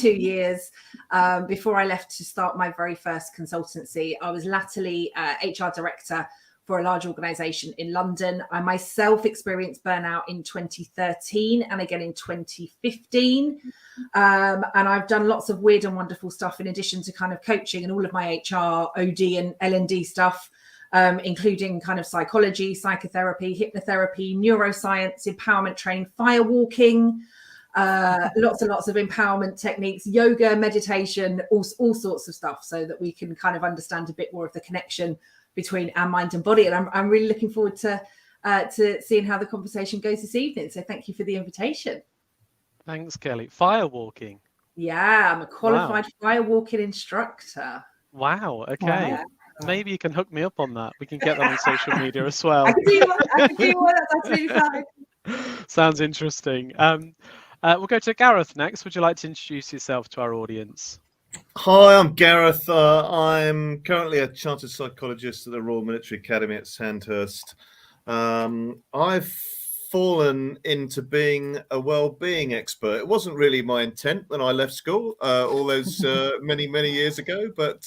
years before I left to start my very first consultancy. I was latterly HR director for a large organisation in London. I myself experienced burnout in 2013 and again in 2015. And I've done lots of weird and wonderful stuff in addition to kind of coaching and all of my HR, OD and L&D stuff, including kind of psychology, psychotherapy, hypnotherapy, neuroscience, empowerment training, firewalking, lots and lots of empowerment techniques, yoga, meditation, all sorts of stuff, so that we can kind of understand a bit more of the connection between our mind and body. And I'm really looking forward to seeing how the conversation goes this evening. So thank you for the invitation. Thanks, Kelly. Firewalking. Yeah, I'm a qualified firewalking instructor. Wow. Okay. Wow. Maybe you can hook me up on that. We can get that on social media as well. I can do one. That's absolutely fine. Sounds interesting. We'll go to Gareth next. Would you like to introduce yourself to our audience? Hi, I'm Gareth. I'm currently a chartered psychologist at the Royal Military Academy at Sandhurst. I've fallen into being a wellbeing expert. It wasn't really my intent when I left school all those many years ago, but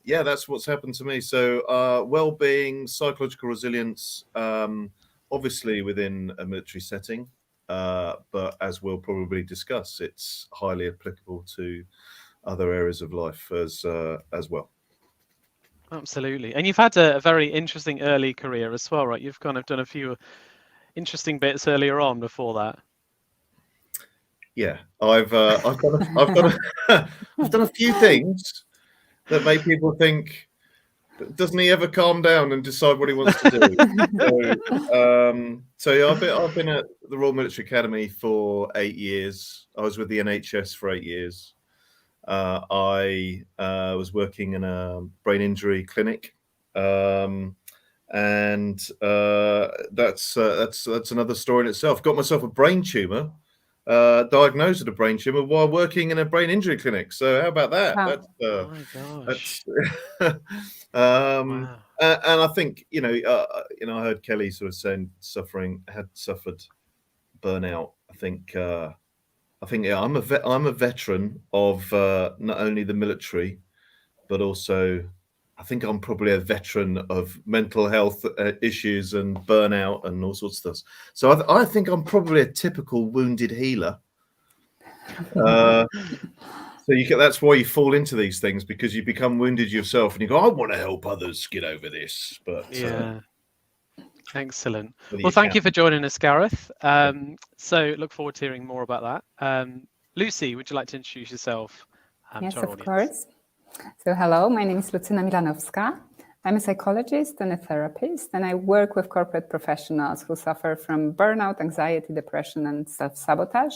yeah, that's what's happened to me. So wellbeing, psychological resilience, obviously within a military setting. But as we'll probably discuss, it's highly applicable to other areas of life as well. Absolutely. And you've had a very interesting early career as well, right? You've kind of done a few interesting bits earlier on before that. Yeah, I've done a few things that make people think, doesn't he ever calm down and decide what he wants to do? So yeah, I've been at the Royal Military Academy for 8 years. I was with the NHS for 8 years. I was working in a brain injury clinic, and that's another story in itself. Got myself a brain tumor, diagnosed with a brain tumor while working in a brain injury clinic. So how about that? Wow. Oh my gosh. Wow. And I think I heard Kelly sort of saying had suffered burnout. I think yeah, I'm a veteran of not only the military, but also I think I'm probably a veteran of mental health issues and burnout and all sorts of stuff. So I think I'm probably a typical wounded healer. So that's why you fall into these things, because you become wounded yourself and you go, I want to help others get over this. But yeah. Excellent. Well, thank you for joining us, Gareth. So look forward to hearing more about that. Lucy, would you like to introduce yourself yes, to our audience? Of course. So hello, my name is Lucyna Milanowska. I'm a psychologist and a therapist, and I work with corporate professionals who suffer from burnout, anxiety, depression, and self-sabotage.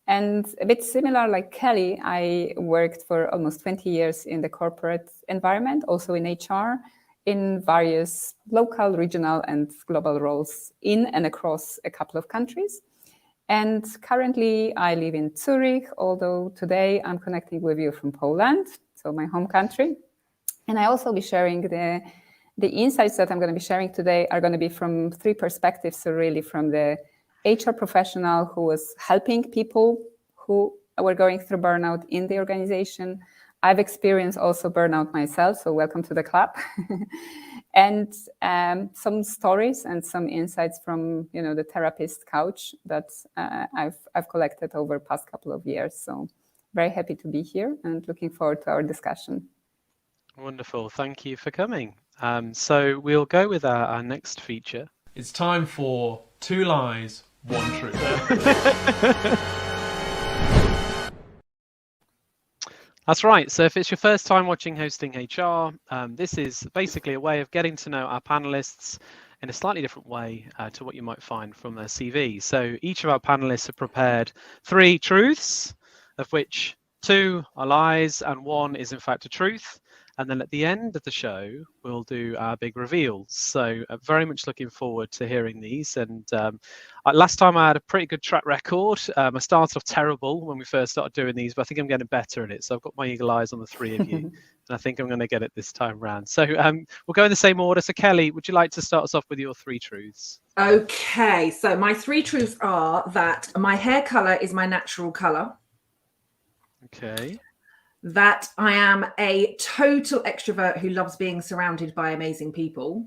And a bit similar like Kelly, I worked for almost 20 years in the corporate environment, also in HR, in various local, regional, and global roles in and across a couple of countries. And currently I live in Zurich, although today I'm connecting with you from Poland, so my home country. And I also be sharing the insights that I'm going to be sharing today are going to be from three perspectives. So really from the HR professional who was helping people who were going through burnout in the organization. I've experienced also burnout myself, so welcome to the club. And some stories and some insights from the therapist couch that I've collected over the past couple of years. So very happy to be here and looking forward to our discussion. Wonderful, thank you for coming. So we'll go with our next feature. It's time for 2 lies, 1 truth. That's right. So if it's your first time watching Hosting HR, this is basically a way of getting to know our panelists in a slightly different way to what you might find from their CV. So each of our panelists have prepared 3 truths, of which 2 are lies and 1 is in fact a truth. And then at the end of the show, we'll do our big reveals. So very much looking forward to hearing these. And last time I had a pretty good track record. I started off terrible when we first started doing these, but I think I'm getting better at it. So I've got my eagle eyes on the 3 of you. And I think I'm going to get it this time round. So we'll go in the same order. So Kelly, would you like to start us off with your 3 truths? Okay, so my 3 truths are that my hair colour is my natural colour. Okay. That I am a total extrovert who loves being surrounded by amazing people.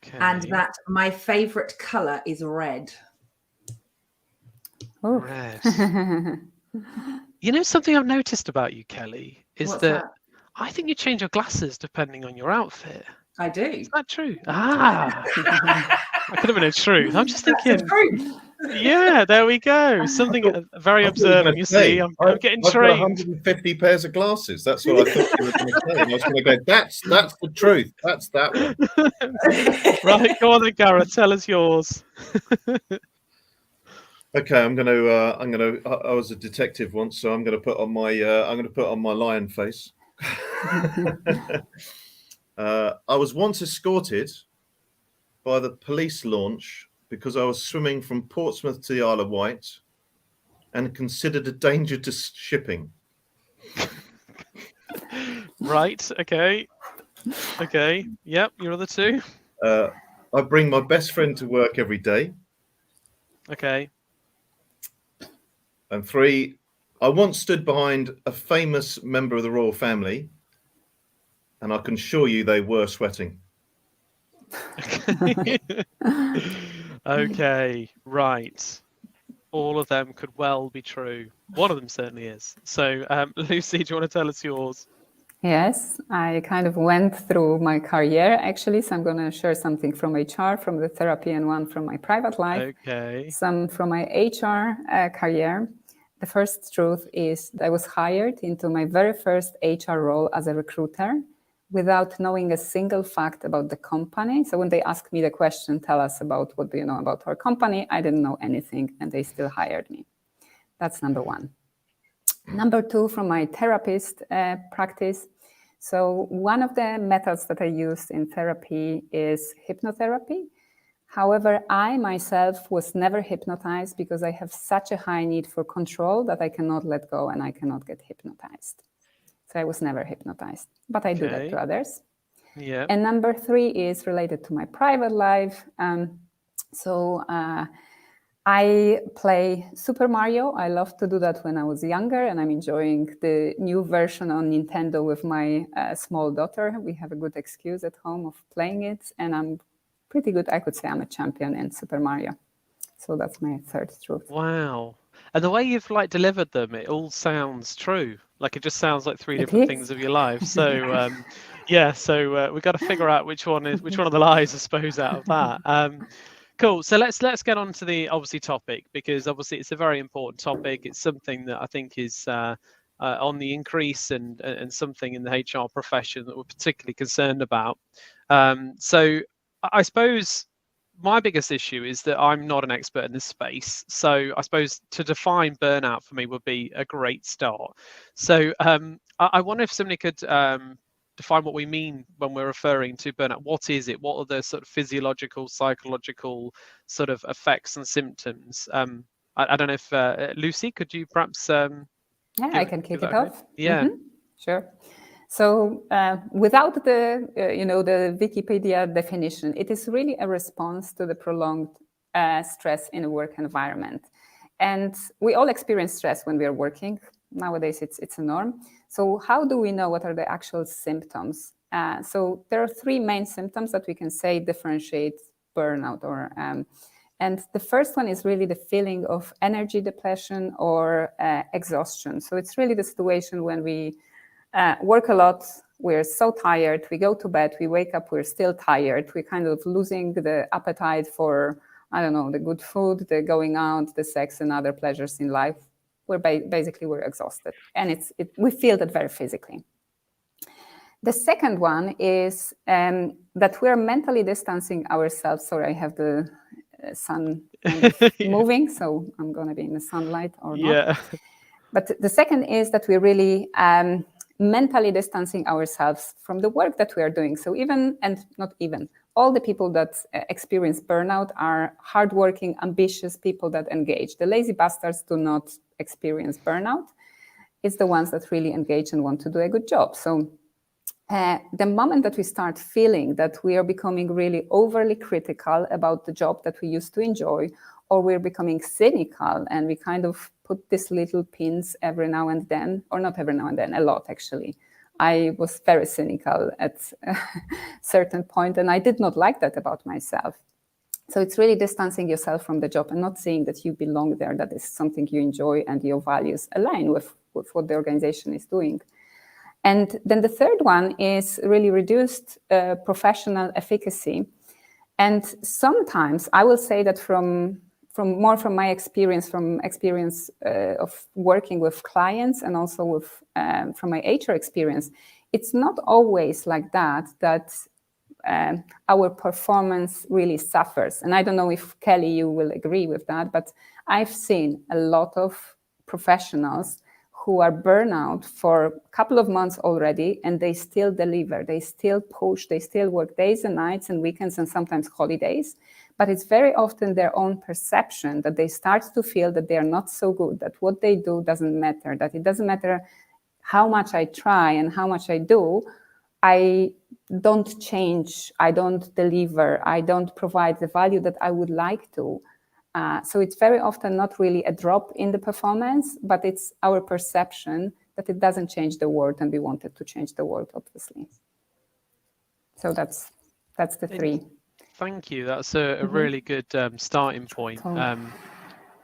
Okay. And that my favorite color is red. Oh. Red. You know, something I've noticed about you, Kelly, is What's that I think you change your glasses depending on your outfit. I do. Is that true? Ah, that could have been a truth. I'm just That's thinking. the truth. Yeah, there we go. Something very I thought you were observant. gonna You say, see, I'm getting I've got trained. 150 pairs of glasses. That's what I thought you were going to say. And I was going to go, that's the truth. That's that one. Right, go on then, Gareth. Tell us yours. Okay, I was a detective once, so I'm going to put on my lion face. I was once escorted by the police launch because I was swimming from Portsmouth to the Isle of Wight and considered a danger to shipping. Right, okay. Okay, yep, your other two. I bring my best friend to work every day. Okay. And 3, I once stood behind a famous member of the royal family, and I can assure you they were sweating. Okay, right. All of them could well be true. One of them certainly is. So, Lucy, do you want to tell us yours? Yes, I kind of went through my career actually, so I'm going to share something from HR, from the therapy, and one from my private life. Okay. Some from my HR career. The first truth is that I was hired into my very first HR role as a recruiter without knowing a single fact about the company. So when they asked me the question, tell us about what do you know about our company, I didn't know anything, and they still hired me. That's number one. Number two, from my therapist practice. So one of the methods that I use in therapy is hypnotherapy. However, I myself was never hypnotized because I have such a high need for control that I cannot let go and I cannot get hypnotized. So I was never hypnotized, but I do that to others. Yeah. And number three is related to my private life. I play Super Mario. I loved to do that when I was younger, and I'm enjoying the new version on Nintendo with my small daughter. We have a good excuse at home of playing it, and I'm pretty good. I could say I'm a champion in Super Mario. So that's my third truth. Wow. And the way you've delivered them, it all sounds true. Like it just sounds like three different things of your life. So we've got to figure out which one of the lies, I suppose, out of that. Cool. So let's get on to the obviously topic, because obviously it's a very important topic. It's something that I think is on the increase and something in the HR profession that we're particularly concerned about. So I suppose my biggest issue is that I'm not an expert in this space. So I suppose to define burnout for me would be a great start. So I wonder if somebody could define what we mean when we're referring to burnout. What is it? What are the sort of physiological, psychological sort of effects and symptoms? I don't know if Lucy, could you perhaps? I can kick it off. Okay? Yeah. Mm-hmm. Sure. So without the the Wikipedia definition, it is really a response to the prolonged stress in a work environment. And we all experience stress when we are working. Nowadays, it's a norm. So how do we know what are the actual symptoms? So there are three main symptoms that we can say differentiate burnout. And the first one is really the feeling of energy depletion or exhaustion. So it's really the situation when we work a lot, we're so tired, we go to bed, we wake up, we're still tired, we're kind of losing the appetite for, I don't know, the good food, the going out, the sex and other pleasures in life. We're exhausted, and we feel that very physically. The second one is that we're mentally distancing ourselves. Sorry, I have the sun kind of moving, so I'm going to be in the sunlight or not. Yeah. But the second is that we're really mentally distancing ourselves from the work that we are doing. So all the people that experience burnout are hardworking, ambitious people that engage. The lazy bastards do not experience burnout. It's the ones that really engage and want to do a good job. So the moment that we start feeling that we are becoming really overly critical about the job that we used to enjoy, or we're becoming cynical and we kind of put these little pins every now and then, or not every now and then, a lot actually. I was very cynical at a certain point, and I did not like that about myself. So it's really distancing yourself from the job and not seeing that you belong there, that is something you enjoy and your values align with what the organization is doing. And then the third one is really reduced professional efficacy. And sometimes I will say that from my experience, of working with clients and also from my HR experience, it's not always like that our performance really suffers. And I don't know if Kelly, you will agree with that, but I've seen a lot of professionals who are burnout for a couple of months already, and they still deliver, they still push, they still work days and nights and weekends and sometimes holidays. But it's very often their own perception that they start to feel that they are not so good, that what they do doesn't matter, that it doesn't matter how much I try and how much I do, I don't change, I don't deliver, I don't provide the value that I would like to. So it's very often not really a drop in the performance, but it's our perception that it doesn't change the world, and we wanted to change the world, obviously. So that's the three. Thank you. That's a really good starting point.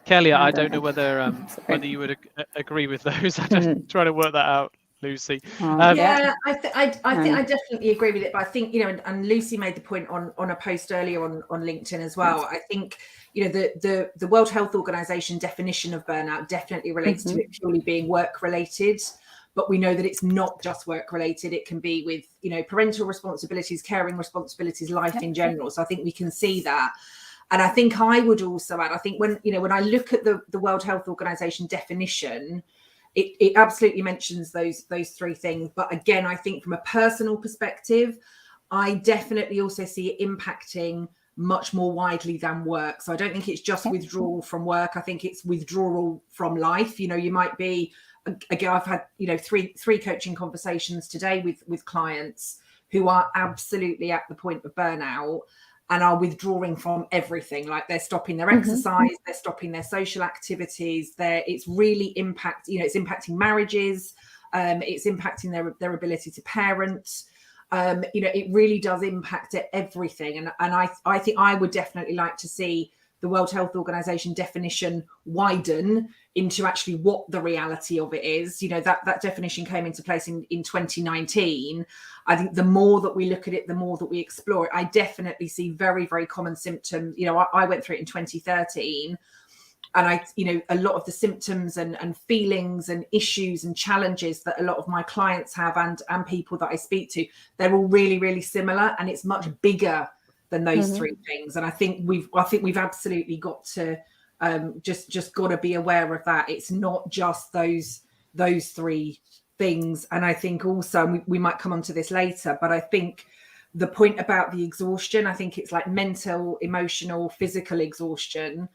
Kelly, I don't know whether you would agree with those. I'm just trying to work that out, Lucy. Yeah, I think I definitely agree with it. But I think, and Lucy made the point on a post earlier on LinkedIn as well. I think, the World Health Organization definition of burnout definitely relates to it purely being work related. But we know that it's not just work related. It can be with, parental responsibilities, caring responsibilities, life in general. So I think we can see that. And I think I would also add, I think when I look at the World Health Organization definition, it absolutely mentions those three things. But again, I think from a personal perspective, I definitely also see it impacting much more widely than work. So I don't think it's just withdrawal from work. I think it's withdrawal from life. You might be, again, I've had, three coaching conversations today with clients who are absolutely at the point of burnout and are withdrawing from everything. Like they're stopping their exercise, they're stopping their social activities. It's really it's impacting marriages. It's impacting their ability to parent. It really does impact everything. And I think I would definitely like to see the World Health Organization definition widen into actually what the reality of it is. That definition came into place in 2019. I think the more that we look at it, the more that we explore it, I definitely see very, very common symptoms. I went through it in 2013. And a lot of the symptoms and feelings and issues and challenges that a lot of my clients have and people that I speak to, they're all really, really similar, and it's much bigger than those three things. And I think we've absolutely got to just got to be aware of that. It's not just those three things. And I think also we might come on to this later, but I think the point about the exhaustion, I think it's like mental, emotional, physical exhaustion.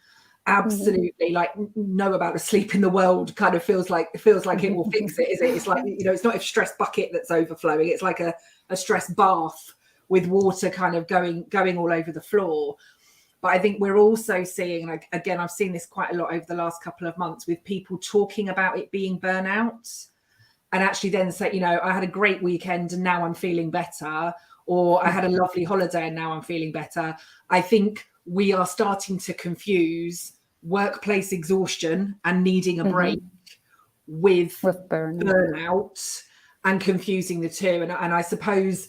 Absolutely, like no amount of sleep in the world kind of feels like it will fix it, is it? It's like, it's not a stress bucket that's overflowing. It's like a stress bath with water kind of going all over the floor. But I think we're also seeing, like, again, I've seen this quite a lot over the last couple of months with people talking about it being burnout and actually then say, I had a great weekend and now I'm feeling better, or I had a lovely holiday and now I'm feeling better. I think we are starting to confuse workplace exhaustion and needing a break with burnout and confusing the two. And I suppose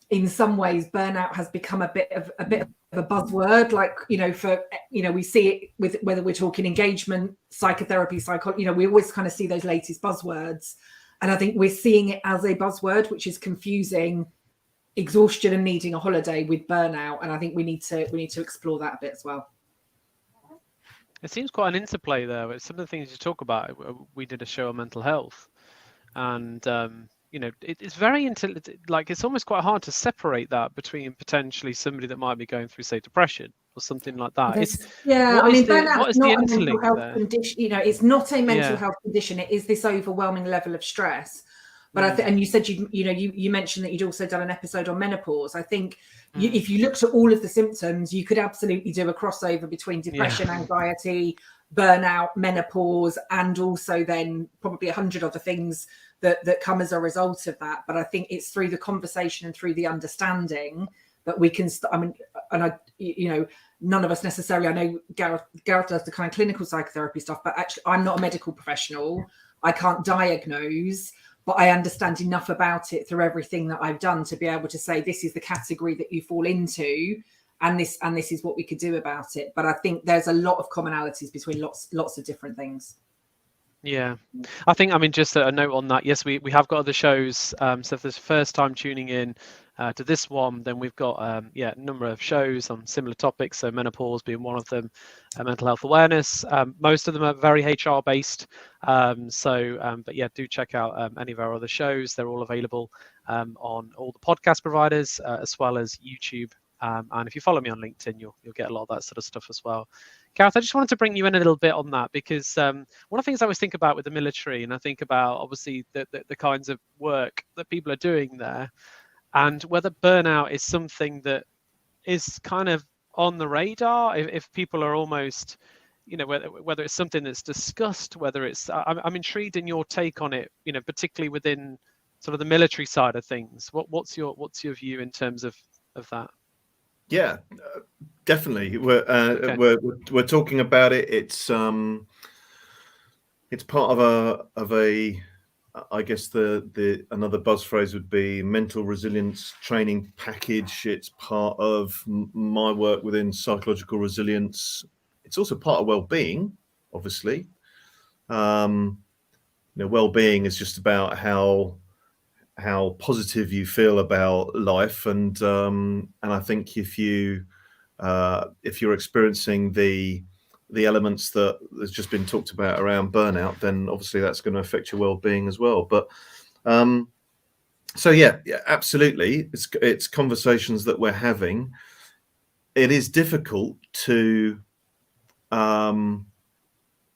in some ways burnout has become a bit of a buzzword, like, we see it with whether we're talking engagement, psychotherapy, psychology, we always kind of see those latest buzzwords. And I think we're seeing it as a buzzword, which is confusing exhaustion and needing a holiday with burnout. And I think we need to explore that a bit as well. It seems quite an interplay there. It's some of the things you talk about. We did a show on mental health, and it's very it's almost quite hard to separate that between potentially somebody that might be going through, say, depression or something like that. Burnout is not a mental health condition. It's not a mental health condition. It is this overwhelming level of stress. But and you said you mentioned that you'd also done an episode on menopause. I think if you looked at all of the symptoms, you could absolutely do a crossover between depression, anxiety, burnout, menopause, and also then probably 100 other things that come as a result of that. But I think it's through the conversation and through the understanding that we can none of us necessarily, I know Gareth does the kind of clinical psychotherapy stuff, but actually I'm not a medical professional. I can't diagnose, but I understand enough about it through everything that I've done to be able to say, this is the category that you fall into, and this is what we could do about it. But I think there's a lot of commonalities between lots of different things. Yeah, I think, just a note on that. Yes, we have got other shows. So if there's first time tuning in to this one, then we've got a number of shows on similar topics. So menopause being one of them, mental health awareness. Most of them are very HR based. But yeah, do check out any of our other shows. They're all available on all the podcast providers as well as YouTube. And if you follow me on LinkedIn, you'll get a lot of that sort of stuff as well. Gareth, I just wanted to bring you in a little bit on that, because one of the things I always think about with the military, and I think about obviously the kinds of work that people are doing there, and whether burnout is something that is kind of on the radar, if people are almost, whether it's something that's discussed, whether it's, I'm intrigued in your take on it, particularly within sort of the military side of things. What's your view in terms of that? Yeah, definitely. We're talking about it. It's part of a I guess the another buzz phrase would be mental resilience training package. It's part of my work within psychological resilience. It's also part of wellbeing, obviously. Wellbeing is just about how positive you feel about life, and I think if you're experiencing the elements that has just been talked about around burnout, then obviously that's going to affect your well-being as well. But so yeah, absolutely, it's conversations that we're having. It is difficult to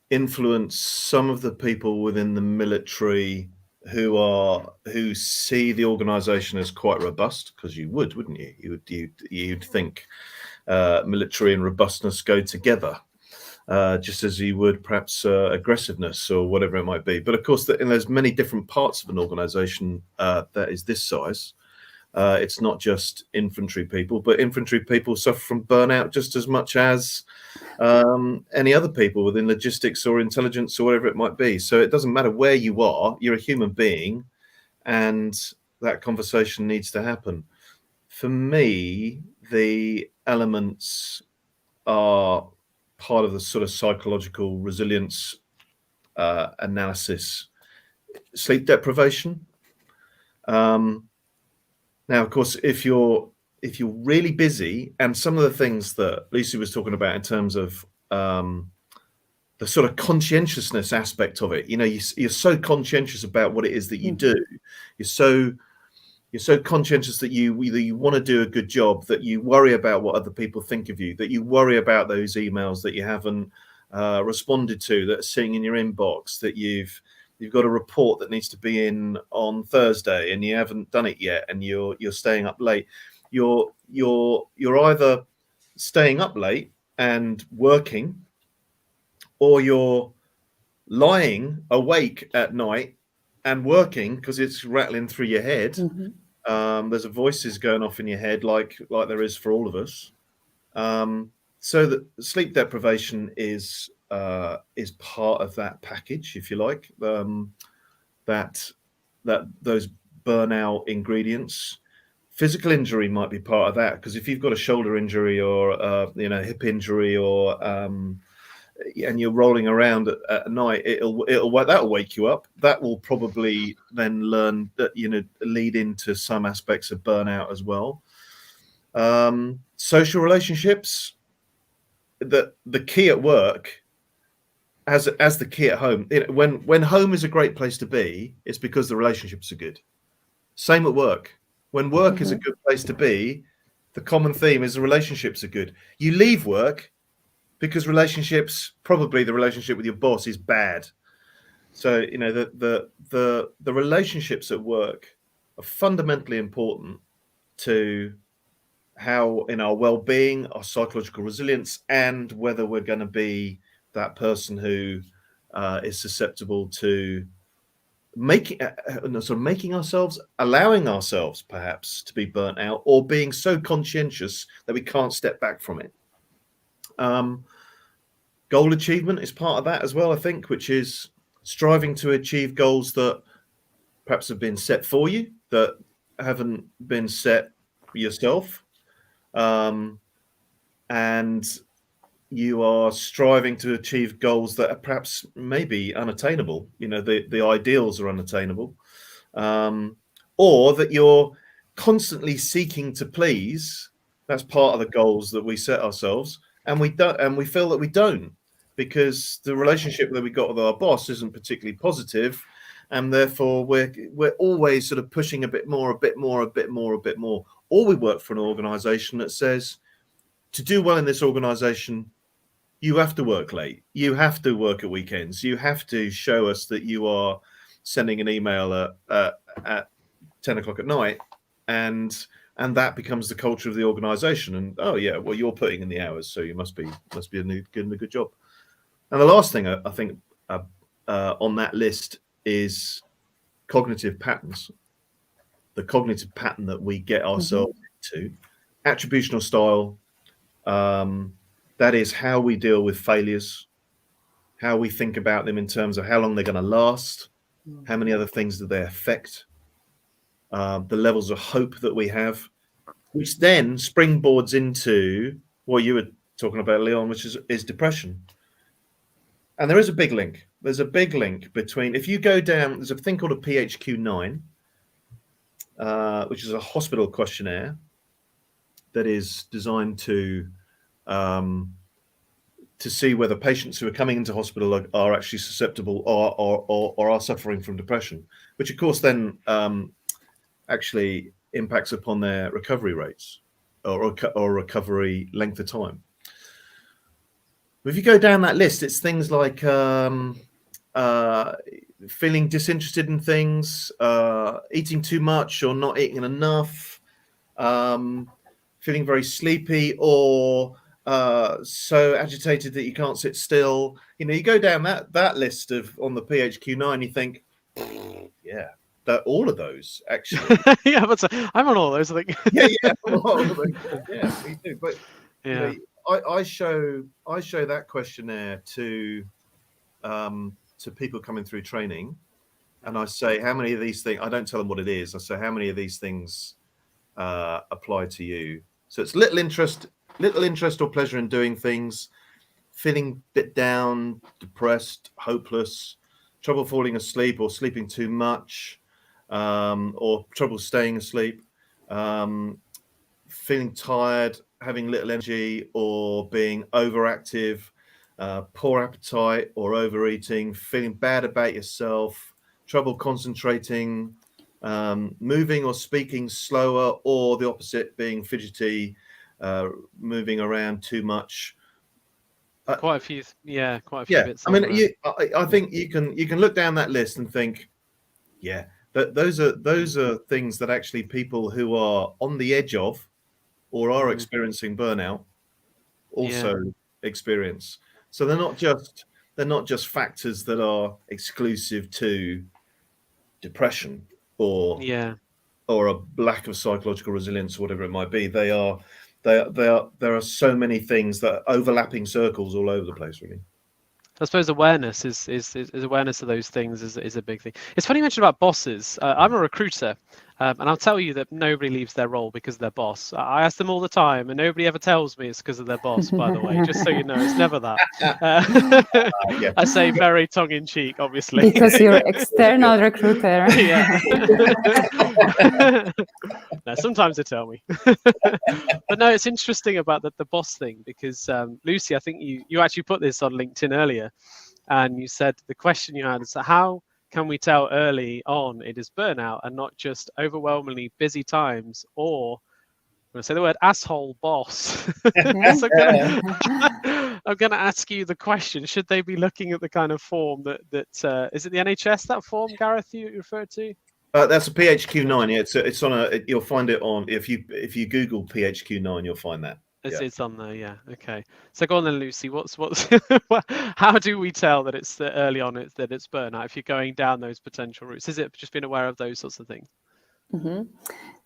influence some of the people within the military who see the organization as quite robust, because you would, wouldn't you? You'd think military and robustness go together, just as you would perhaps aggressiveness or whatever it might be. But of course, there's many different parts of an organization that is this size. It's not just infantry people, but infantry people suffer from burnout just as much as any other people within logistics or intelligence or whatever it might be. So it doesn't matter where you are, you're a human being, and that conversation needs to happen. For me, the elements are part of the sort of psychological resilience analysis. Sleep deprivation. Now, of course, if you're really busy, and some of the things that Lucy was talking about in terms of the sort of conscientiousness aspect of it, you're so conscientious about what it is that you do. You're so conscientious that you want to do a good job, that you worry about what other people think of you, that you worry about those emails that you haven't responded to, that are sitting in your inbox, that you've got a report that needs to be in on Thursday and you haven't done it yet, and you're staying up late. You're either staying up late and working, or you're lying awake at night and working because it's rattling through your head. Mm-hmm. There's voices going off in your head like there is for all of us. So the sleep deprivation is part of that package, if you like. That those burnout ingredients. Physical injury might be part of that, because if you've got a shoulder injury or hip injury, or and you're rolling around at night, that'll wake you up. That will probably then lead into some aspects of burnout as well. Social relationships. The key at work, as the key at home. When home is a great place to be, it's because the relationships are good. Same at work. When work is a good place to be, the common theme is the relationships are good. You leave work because probably the relationship with your boss is bad. So the relationships at work are fundamentally important to how, in our well-being, our psychological resilience, and whether we're going to be that person who is susceptible to allowing ourselves perhaps to be burnt out, or being so conscientious that we can't step back from it. Goal achievement is part of that as well, I think, which is striving to achieve goals that perhaps have been set for you, that haven't been set for yourself. And you are striving to achieve goals that are perhaps maybe unattainable. You know, the ideals are unattainable, or that you're constantly seeking to please. That's part of the goals that we set ourselves, and we don't, and we feel that we don't, because the relationship that we got with our boss isn't particularly positive, and therefore we're always sort of pushing a bit more. Or we work for an organization that says, to do well in this organization, you have to work late. You have to work at weekends. You have to show us that you are sending an email at 10 o'clock at night, and that becomes the culture of the organization. And oh yeah, well, you're putting in the doing so you must be doing a good job. And the last thing I think on that list is cognitive patterns. The cognitive pattern that we get ourselves into, attributional style. That is how we deal with failures, how we think about them in terms of how long they're going to last, how many other things do they affect, the levels of hope that we have, which then springboards into what you were talking about, Leon, which is depression. And there is a big link. There's a big link between, if you go down, there's a thing called a PHQ-9, which is a hospital questionnaire that is designed to see whether patients who are coming into hospital are actually susceptible or are suffering from depression, which of course then actually impacts upon their recovery rates or recovery length of time. If you go down that list, it's things like feeling disinterested in things, eating too much or not eating enough, feeling very sleepy, or so agitated that you can't sit still. You know, you go down that list on the PHQ-9, you think, yeah, that all of those actually. Yeah, but I'm on all those, I think. yeah, me too. But yeah, you know, I show that questionnaire to people coming through training, and I say, how many of these things? I don't tell them what it is. I say, how many of these things apply to you? So it's little interest or pleasure in doing things, feeling a bit down, depressed, hopeless, trouble falling asleep or sleeping too much, or trouble staying asleep, feeling tired, having little energy, or being overactive, poor appetite or overeating, feeling bad about yourself, trouble concentrating, moving or speaking slower, or the opposite, being fidgety, moving around too much. Quite a few bits. I mean, I think you can look down that list and think, yeah, those are things that actually people who are on the edge of or are experiencing burnout also experience. So they're not just factors that are exclusive to depression or a lack of psychological resilience or whatever it might be. There are so many things that are overlapping circles all over the place, really. I suppose awareness is awareness of those things is a big thing. It's funny you mentioned about bosses. I'm a recruiter, and I'll tell you that nobody leaves their role because of their boss. I ask them all the time, and nobody ever tells me it's because of their boss, by the way, just so you know, it's never that. I say very tongue-in-cheek, obviously. Because you're external recruiter. Yeah. No, sometimes they tell me. But no, it's interesting about the boss thing, because Lucy, I think you actually put this on LinkedIn earlier, and you said the question you had is, how can we tell early on it is burnout and not just overwhelmingly busy times, or I'm going to say the word asshole boss? Yes, I'm going to ask you the question, should they be looking at the kind of form that is it the NHS, that form, Gareth, you referred to? That's a PHQ-9. Yeah, it's on you'll find it on, if you Google PHQ-9, you'll find that. It's on there, yeah. Okay. So go on then, Lucy. What's how do we tell that it's early on that it's burnout if you're going down those potential routes? Is it just being aware of those sorts of things? Mm-hmm.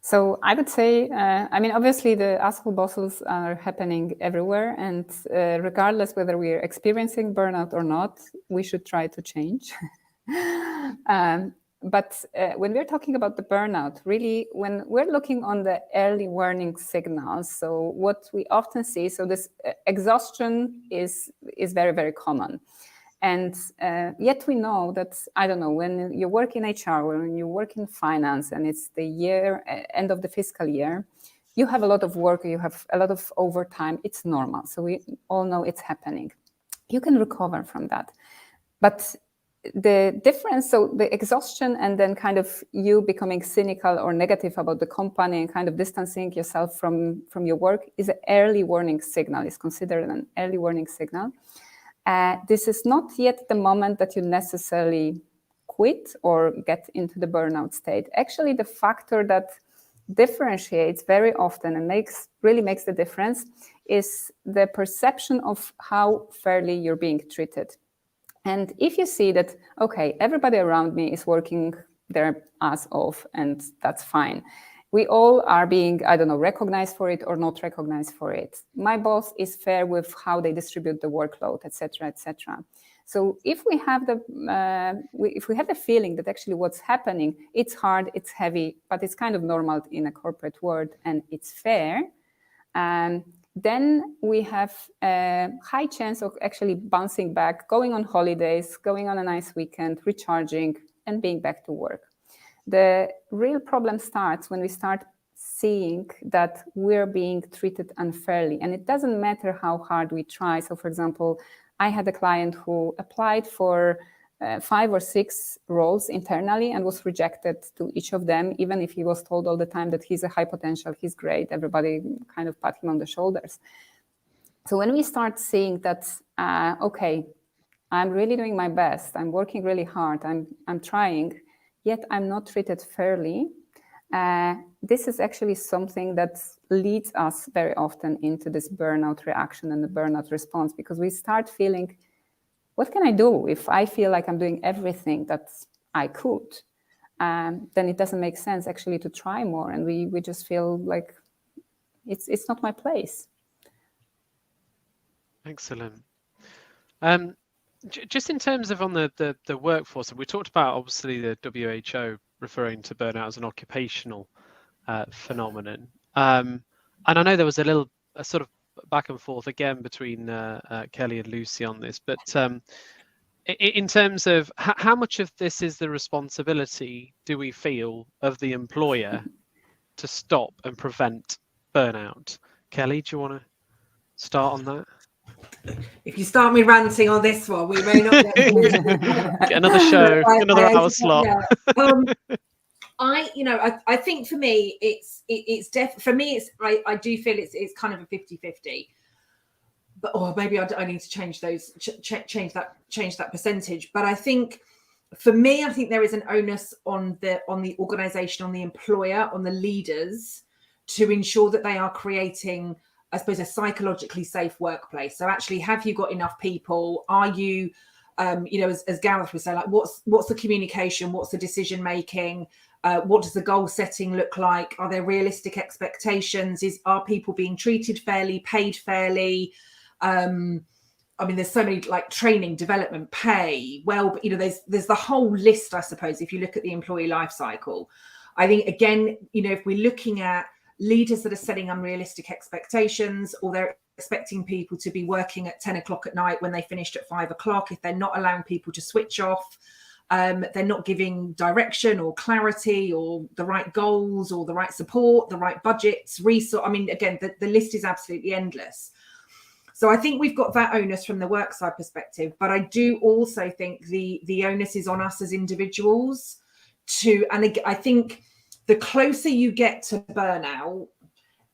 So I would say, obviously the asshole bosses are happening everywhere, and regardless whether we're experiencing burnout or not, we should try to change. But when we're talking about the burnout, really, when we're looking on the early warning signals, so what we often see, so this exhaustion is very, very common. And yet we know that, I don't know, when you work in HR, when you work in finance, and it's the end of the fiscal year, you have a lot of work, you have a lot of overtime. It's normal. So we all know it's happening. You can recover from that. But the difference, so the exhaustion and then kind of you becoming cynical or negative about the company and kind of distancing yourself from your work is an early warning signal. It's considered an early warning signal. This is not yet the moment that you necessarily quit or get into the burnout state. Actually, the factor that differentiates very often and really makes the difference is the perception of how fairly you're being treated. And if you see that, okay, everybody around me is working their ass off and that's fine. We all are being, I don't know, recognized for it or not recognized for it. My boss is fair with how they distribute the workload, etc., etc. So if we have the feeling that actually what's happening, it's hard, it's heavy, but it's kind of normal in a corporate world and it's fair, then we have a high chance of actually bouncing back, going on holidays, going on a nice weekend, recharging, and being back to work. The real problem starts when we start seeing that we're being treated unfairly. And it doesn't matter how hard we try. So, for example, I had a client who applied for 5 or 6 roles internally and was rejected to each of them, even if he was told all the time that he's a high potential, he's great, everybody kind of pat him on the shoulders. So when we start seeing that, okay, I'm really doing my best, I'm working really hard, I'm trying, yet I'm not treated fairly, this is actually something that leads us very often into this burnout reaction and the burnout response, because we start feeling, what can I do if I feel like I'm doing everything that I could? Then it doesn't make sense actually to try more, and we just feel like it's not my place. Excellent. Just in terms of on the workforce, we talked about obviously the WHO referring to burnout as an occupational phenomenon, and I know there was a sort of back and forth again between Kelly and Lucy on this, but in terms of how much of this is the responsibility do we feel of the employer to stop and prevent burnout? Kelly, do you want to start on that? If you start me ranting on this one, we may not get another show, another hour slot. Yeah. I think for me, I do feel it's kind of a 50-50. But maybe I need to change those, change that percentage. But I think for me, I think there is an onus on the organisation, on the employer, on the leaders to ensure that they are creating, I suppose, a psychologically safe workplace. So actually, have you got enough people? Are you, as Gareth was saying, like what's the communication? What's the decision making? What does the goal setting look like? Are there realistic expectations? Are people being treated fairly, paid fairly? There's so many, like training, development, pay. Well, there's the whole list, I suppose, if you look at the employee life cycle. I think, again, if we're looking at leaders that are setting unrealistic expectations, or they're expecting people to be working at 10 o'clock at night when they finished at 5 o'clock, if they're not allowing people to switch off, they're not giving direction or clarity or the right goals or the right support, the right budgets, resource. Again, the list is absolutely endless. So I think we've got that onus from the workside perspective, but I do also think the onus is on us as individuals and I think the closer you get to burnout,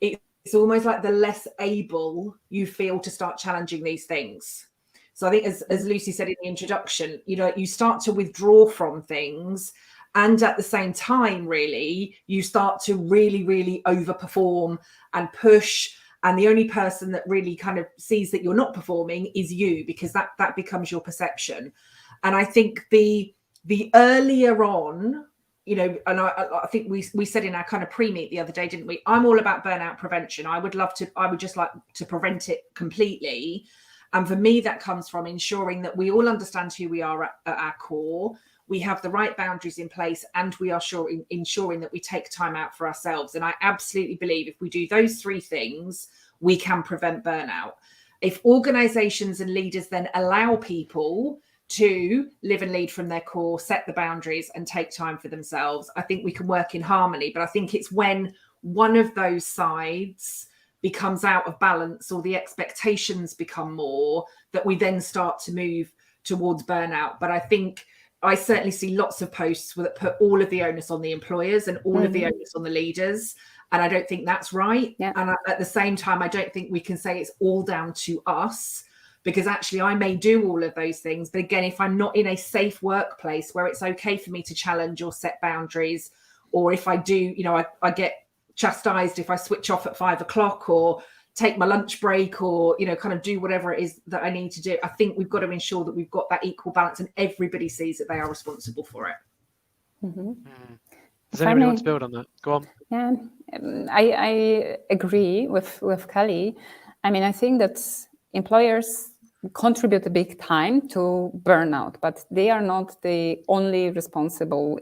it's almost like the less able you feel to start challenging these things. So I think as Lucy said in the introduction, you start to withdraw from things, and at the same time, really, you start to really, really overperform and push And the only person that really kind of sees that you're not performing is you, because that becomes your perception. And I think the earlier on, you know, and I think we said in our kind of pre-meet the other day, didn't we? I'm all about burnout prevention. I would just like to prevent it completely. And for me, that comes from ensuring that we all understand who we are at our core. We have the right boundaries in place, and we are ensuring that we take time out for ourselves. And I absolutely believe if we do those three things, we can prevent burnout. If organizations and leaders then allow people to live and lead from their core, set the boundaries and take time for themselves, I think we can work in harmony. But I think it's when one of those sides becomes out of balance or the expectations become more that we then start to move towards burnout. But I think I certainly see lots of posts that put all of the onus on the employers and all of the onus on the leaders. And I don't think that's right. Yeah. And at the same time, I don't think we can say it's all down to us, because actually I may do all of those things. But again, if I'm not in a safe workplace where it's okay for me to challenge or set boundaries, or if I do, you know, I get chastised if I switch off at 5 o'clock or take my lunch break, or, you know, kind of do whatever it is that I need to do. I think we've got to ensure that we've got that equal balance and everybody sees that they are responsible for it. Does anybody want to build on that? Go on. Yeah, I agree with Kelly. I mean, I think that employers contribute a big time to burnout, but they are not the only responsible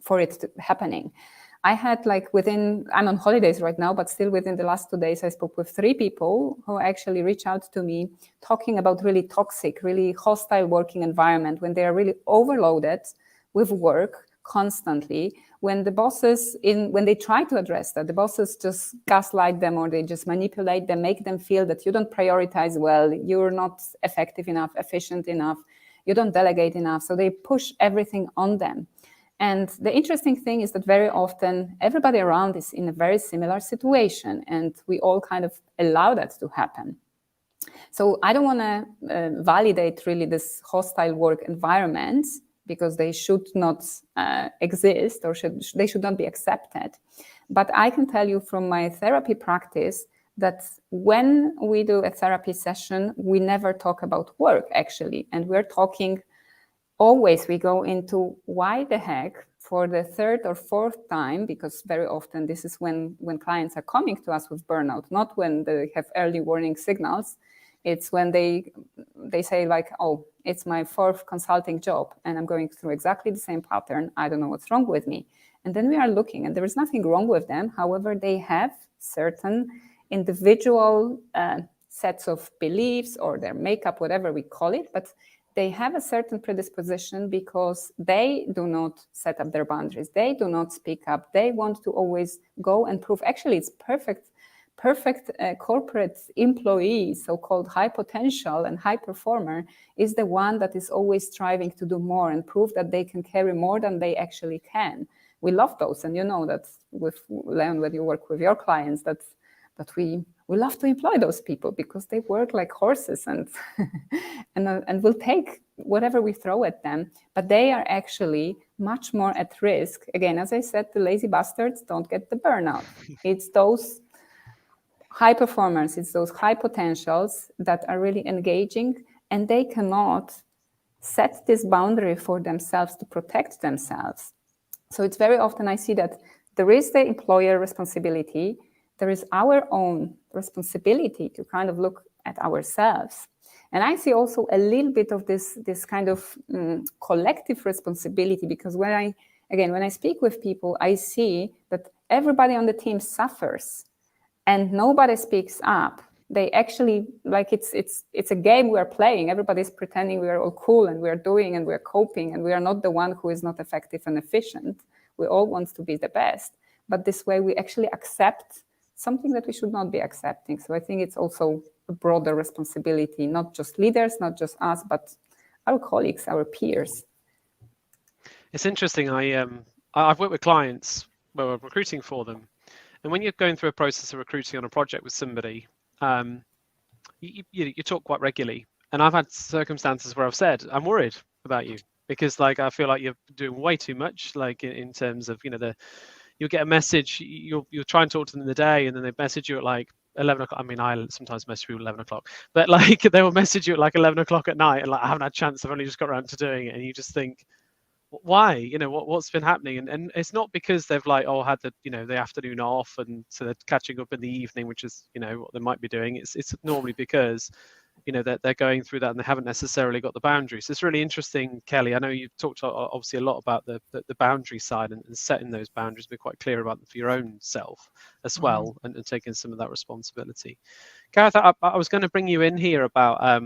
for it happening. I had I'm on holidays right now, but still within the last 2 days, I spoke with 3 people who actually reached out to me talking about really toxic, really hostile working environment, when they are really overloaded with work constantly, when the bosses, when they try to address that, the bosses just gaslight them, or they just manipulate them, make them feel that you don't prioritize well, you're not effective enough, efficient enough, you don't delegate enough. So they push everything on them. And the interesting thing is that very often everybody around is in a very similar situation, and we all kind of allow that to happen. So I don't want to validate really this hostile work environment, because they should not exist, or they should not be accepted. But I can tell you from my therapy practice that when we do a therapy session, we never talk about work, actually. And we're talking, always we go into why the heck, for the 3rd or 4th time, because very often this is when clients are coming to us with burnout, not when they have early warning signals. It's when they say oh, it's my 4th consulting job and I'm going through exactly the same pattern. I don't know what's wrong with me. And then we are looking, and there is nothing wrong with them. However, they have certain individual sets of beliefs, or their makeup, whatever we call it, but they have a certain predisposition because they do not set up their boundaries. They do not speak up. They want to always go and prove. Actually, it's perfect corporate employee, so-called high potential and high performer, is the one that is always striving to do more and prove that they can carry more than they actually can. We love those, and you know that with Leon, when you work with your clients, that we love to employ those people, because they work like horses and and will take whatever we throw at them. But they are actually much more at risk. Again, as I said, the lazy bastards don't get the burnout. It's those high performers, it's those high potentials that are really engaging, and they cannot set this boundary for themselves to protect themselves. So it's very often I see that there is the employer responsibility, there is our own responsibility to kind of look at ourselves. And I see also a little bit of this kind of collective responsibility, because when I speak with people, I see that everybody on the team suffers and nobody speaks up. They actually, it's a game we're playing. Everybody's pretending we are all cool and we're doing and we're coping, and we are not the one who is not effective and efficient. We all want to be the best. But this way we actually accept something that we should not be accepting. So I think it's also a broader responsibility, not just leaders, not just us, but our colleagues, our peers. It's interesting. I've worked with clients where we're recruiting for them. And when you're going through a process of recruiting on a project with somebody, you talk quite regularly. And I've had circumstances where I've said, I'm worried about you, because I feel like you're doing way too much, in terms of, you'll get a message, you'll try and talk to them in the day, and then they message you at 11 o'clock. I mean, I sometimes message people 11 o'clock, but like they will message you at like 11 o'clock at night, and like I haven't had a chance. I've only just got around to doing it, and you just think, why? You know, what's been happening? And it's not because they've like had the the afternoon off, and so they're catching up in the evening, which is what they might be doing. It's normally because they're going through that and they haven't necessarily got the boundaries. It's really interesting, Kelly. I know you've talked obviously a lot about the boundary side and setting those boundaries, be quite clear about them for your own self as well, and taking some of that responsibility. Gareth, I was going to bring you in here about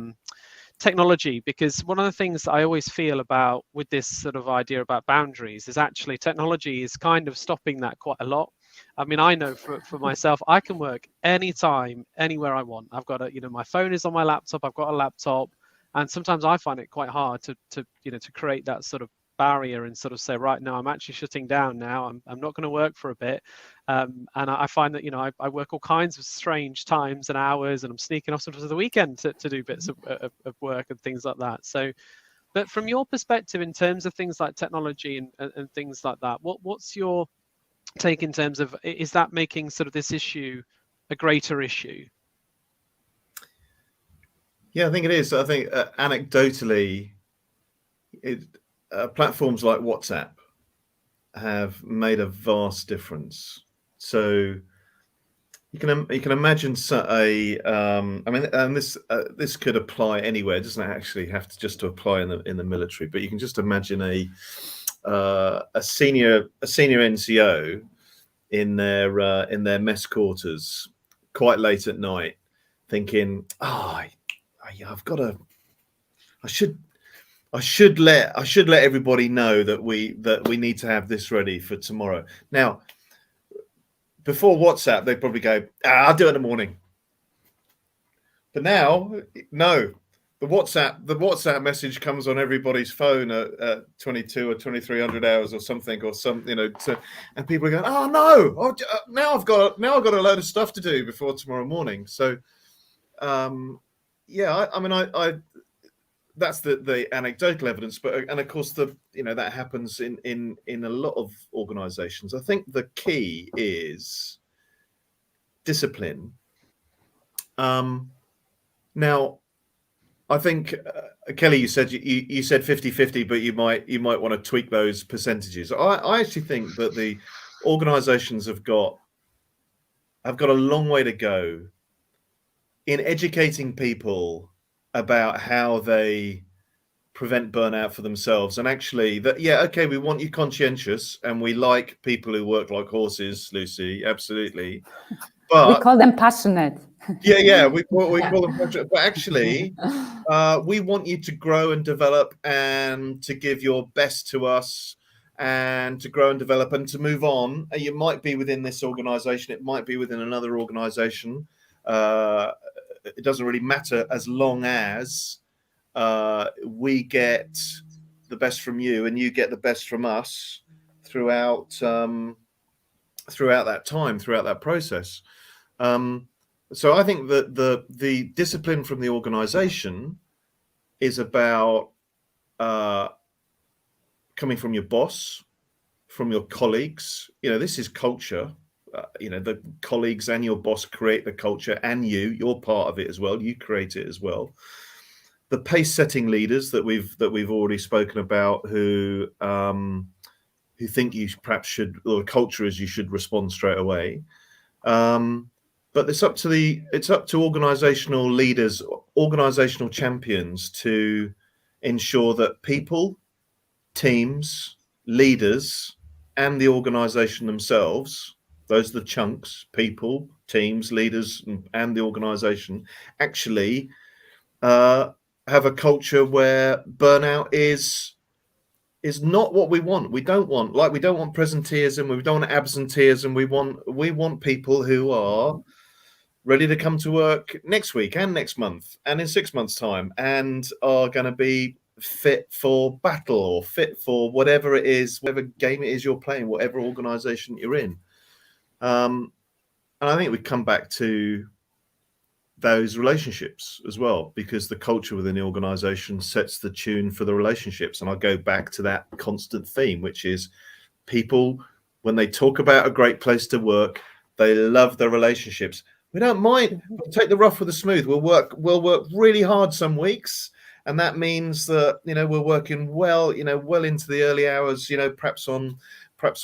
technology, because one of the things that I always feel about with this sort of idea about boundaries is actually technology is kind of stopping that quite a lot. I mean, I know for myself, I can work anytime, anywhere I want. I've got my phone is on my laptop. I've got a laptop, and sometimes I find it quite hard to create that sort of barrier and sort of say, right, now I'm actually shutting down now. I'm not going to work for a bit. And I find that, I work all kinds of strange times and hours, and I'm sneaking off sometimes at the weekend to do bits of work and things like that. So, but from your perspective, in terms of things like technology and things like that, what's your take in terms of, is that making sort of this issue a greater issue? Yeah, I think it is. I think anecdotally, platforms like WhatsApp have made a vast difference. So you can imagine and this could apply anywhere. It doesn't actually have to just to apply in the military, but you can just imagine a senior NCO in their mess quarters quite late at night, thinking, I should let everybody know that we need to have this ready for tomorrow. Now, before WhatsApp, they'd probably go, I'll do it in the morning. But now, no. The WhatsApp message comes on everybody's phone at 22 or 2300 hours or something, and people are going, oh no, now I've got a load of stuff to do before tomorrow morning. So, that's the anecdotal evidence, and of course that happens in a lot of organisations. I think the key is discipline. Now, I think Kelly, you said 50-50, but you might want to tweak those percentages. I actually think that the organisations have got a long way to go in educating people about how they prevent burnout for themselves, and actually we want you conscientious, and we like people who work like horses, Lucy, absolutely, but we call them passionate. we call them passionate, but actually we want you to grow and develop and to give your best to us and to grow and develop and to move on. You might be within this organization, it might be within another organization, it doesn't really matter, as long as we get the best from you and you get the best from us throughout that process. So I think that the discipline from the organization is about coming from your boss, from your colleagues. This is culture. The colleagues and your boss create the culture, and you're part of it as well. You create it as well. The pace-setting leaders that we've already spoken about, who think you perhaps should, or the culture is you should respond straight away. But it's up to organizational leaders, organizational champions, to ensure that people, teams, leaders, and the organization themselves, those are the chunks, people, teams, leaders, and the organization, actually have a culture where burnout is not what we want. We don't want presenteeism, we don't want absenteeism. We want people who are ready to come to work next week and next month and in 6 months' time, and are going to be fit for battle or fit for whatever it is, whatever game it is you're playing, whatever organization you're in. And I think we come back to those relationships as well, because the culture within the organization sets the tune for the relationships. And I'll go back to that constant theme, which is people, when they talk about a great place to work, they love the relationships. We don't mind. We'll take the rough with the smooth. We'll work really hard some weeks, and that means that we're working well into the early hours. Perhaps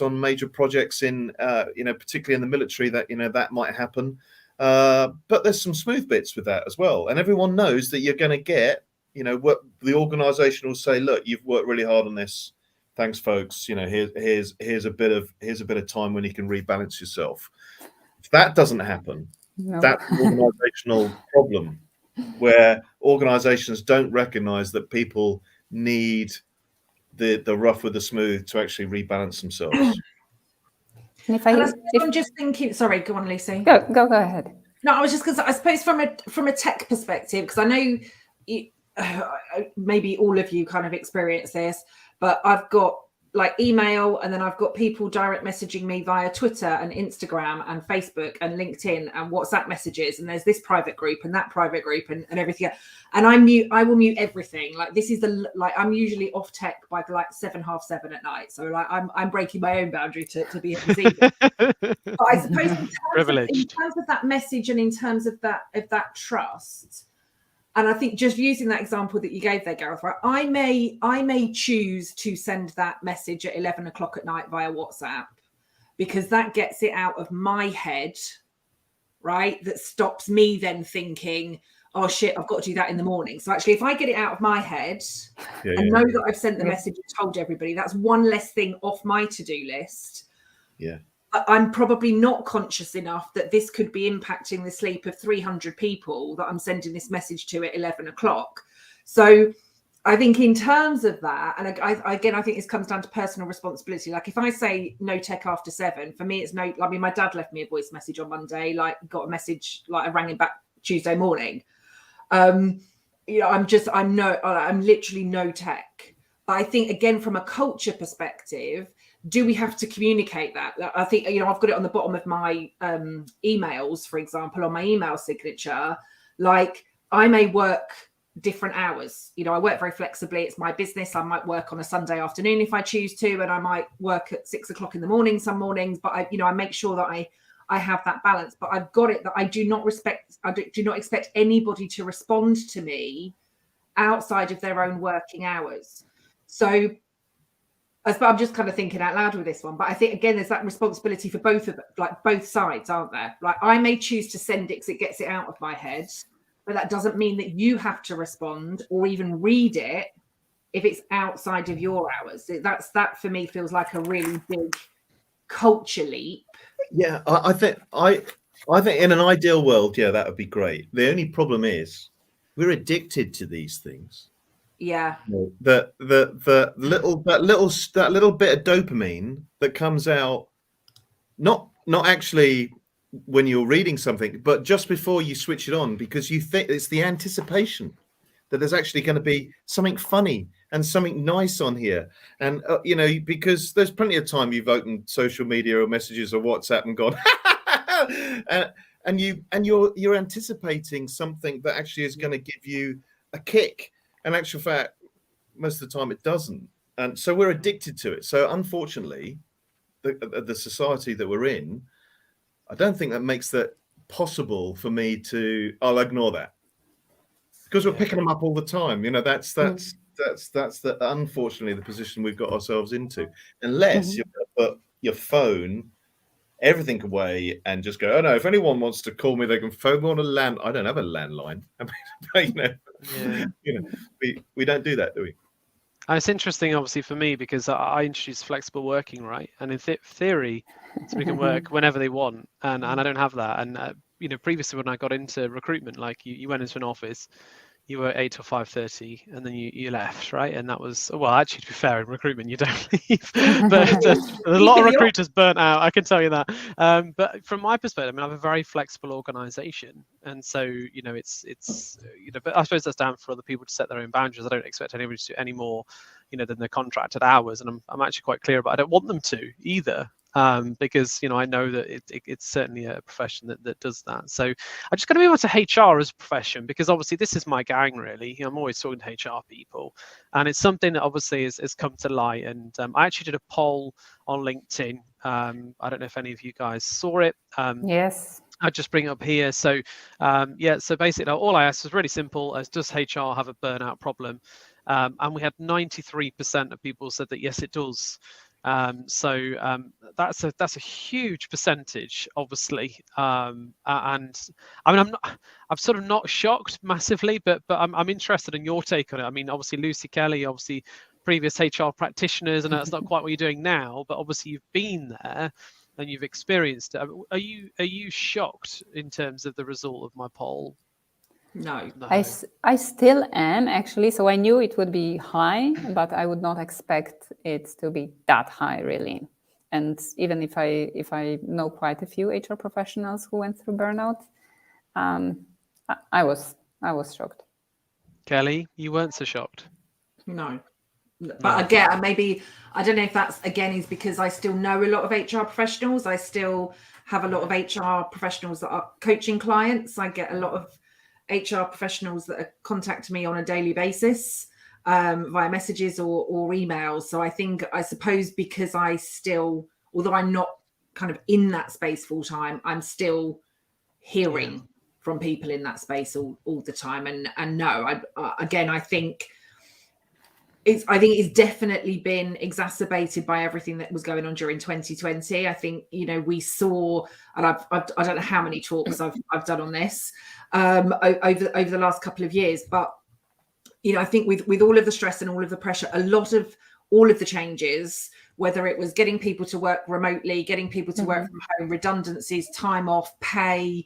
on major projects in particularly in the military that might happen. But there's some smooth bits with that as well, and everyone knows that you're going to get what the organisation will say. Look, you've worked really hard on this. Thanks, folks. Here's a bit of time when you can rebalance yourself. If that doesn't happen, that's an organisational problem, where organisations don't recognise that people need the rough with the smooth to actually rebalance themselves. I'm just thinking. Sorry, go on, Lucy. Go ahead. No, I was just because I suppose from a tech perspective, because I know maybe all of you kind of experience this, but I've got like email, and then I've got people direct messaging me via Twitter and Instagram and Facebook and LinkedIn and WhatsApp messages, and there's this private group and that private group and everything. And I will mute everything. Like this is I'm usually off tech by like 7:30 at night. So like I'm breaking my own boundary to be able to see it. But I suppose in terms of that message and in terms of that trust, and I think just using that example that you gave there, Gareth, right? I may choose to send that message at 11 o'clock at night via WhatsApp, because that gets it out of my head, right? That stops me then thinking, oh shit, I've got to do that in the morning. So actually, if I get it out of my head and know that I've sent the message and told everybody, that's one less thing off my to-do list. Yeah. I'm probably not conscious enough that this could be impacting the sleep of 300 people that I'm sending this message to at 11 o'clock. So I think in terms of that, and I think this comes down to personal responsibility. Like if I say no tech after 7, for me, it's no, I mean, my dad left me a voice message on Monday, like got a message, like I rang him back Tuesday morning. I'm literally no tech. But I think, again, from a culture perspective, do we have to communicate that? I think, I've got it on the bottom of my emails, for example, on my email signature. Like I may work different hours. I work very flexibly. It's my business. I might work on a Sunday afternoon if I choose to, and I might work at 6 o'clock in the morning some mornings. But I make sure that I have that balance. But I've got it that I do not expect anybody to respond to me outside of their own working hours. So I'm just kind of thinking out loud with this one, but I think again, there's that responsibility for both sides, aren't there? Like I may choose to send it because it gets it out of my head, but that doesn't mean that you have to respond or even read it if it's outside of your hours. That for me feels like a really big culture leap. Yeah, I think in an ideal world, that would be great. The only problem is we're addicted to these things. Yeah. That little bit of dopamine that comes out, not actually when you're reading something, but just before you switch it on, because you think it's the anticipation that there's actually going to be something funny and something nice on here. And because there's plenty of time you've opened social media or messages or WhatsApp and gone and you're anticipating something that actually is going to give you a kick. In actual fact, most of the time it doesn't. And so we're addicted to it. So unfortunately, the society that we're in, I don't think that makes that possible for me to, I'll ignore that. Because we're picking them up all the time. That's unfortunately the position we've got ourselves into. Unless you're going to put your phone, everything away and just go, oh no, if anyone wants to call me, they can phone me on a land. I don't have a landline. We don't do that, do we? And it's interesting, obviously, for me, because I introduced flexible working, right? And in theory, somebody can work whenever they want, and I don't have that. And previously when I got into recruitment, like you went into an office, you were 8 till 5:30, and then you left, right? And that was, well, actually, to be fair, in recruitment you don't leave, but a lot of recruiters burnt out, I can tell you that. But from my perspective, I have a very flexible organisation, and so it's but I suppose that's down for other people to set their own boundaries. I don't expect anybody to do any more, than their contracted hours, and I'm actually quite clear about I don't want them to either. Because I know that it's certainly a profession that does that. So I'm just going to move on to HR as a profession, because obviously this is my gang, really. I'm always talking to HR people, and it's something that obviously has come to light. And I actually did a poll on LinkedIn. I don't know if any of you guys saw it. Yes. I'll just bring up here. So so basically all I asked was really simple, as does HR have a burnout problem? And we had 93% of people said that yes, it does. That's a huge percentage, obviously. And I mean, I'm sort of not shocked massively, but I'm interested in your take on it. I mean, obviously Lucy Kelly, obviously previous HR practitioners, and that's not quite what you're doing now, but obviously you've been there and you've experienced it. Are you shocked in terms of the result of my poll? No. I still am, actually. So I knew it would be high, but I would not expect it to be that high, really. And even if I know quite a few HR professionals who went through burnout, I was shocked. Kelly, you weren't so shocked? No. But again, maybe, I don't know if that's, again, is because I still know a lot of HR professionals. I still have a lot of HR professionals that are coaching clients. I get a lot of HR professionals that are contacting me on a daily basis via messages or emails. So I suppose because I still, although I'm not kind of in that space full time, I'm still hearing from people in that space all the time. And no, I think it's definitely been exacerbated by everything that was going on during 2020. I think, we saw, and I don't know how many talks I've done on this over the last couple of years, but I think with all of the stress and all of the pressure, a lot of all of the changes, whether it was getting people to work remotely, getting people to work from home, redundancies, time off, pay,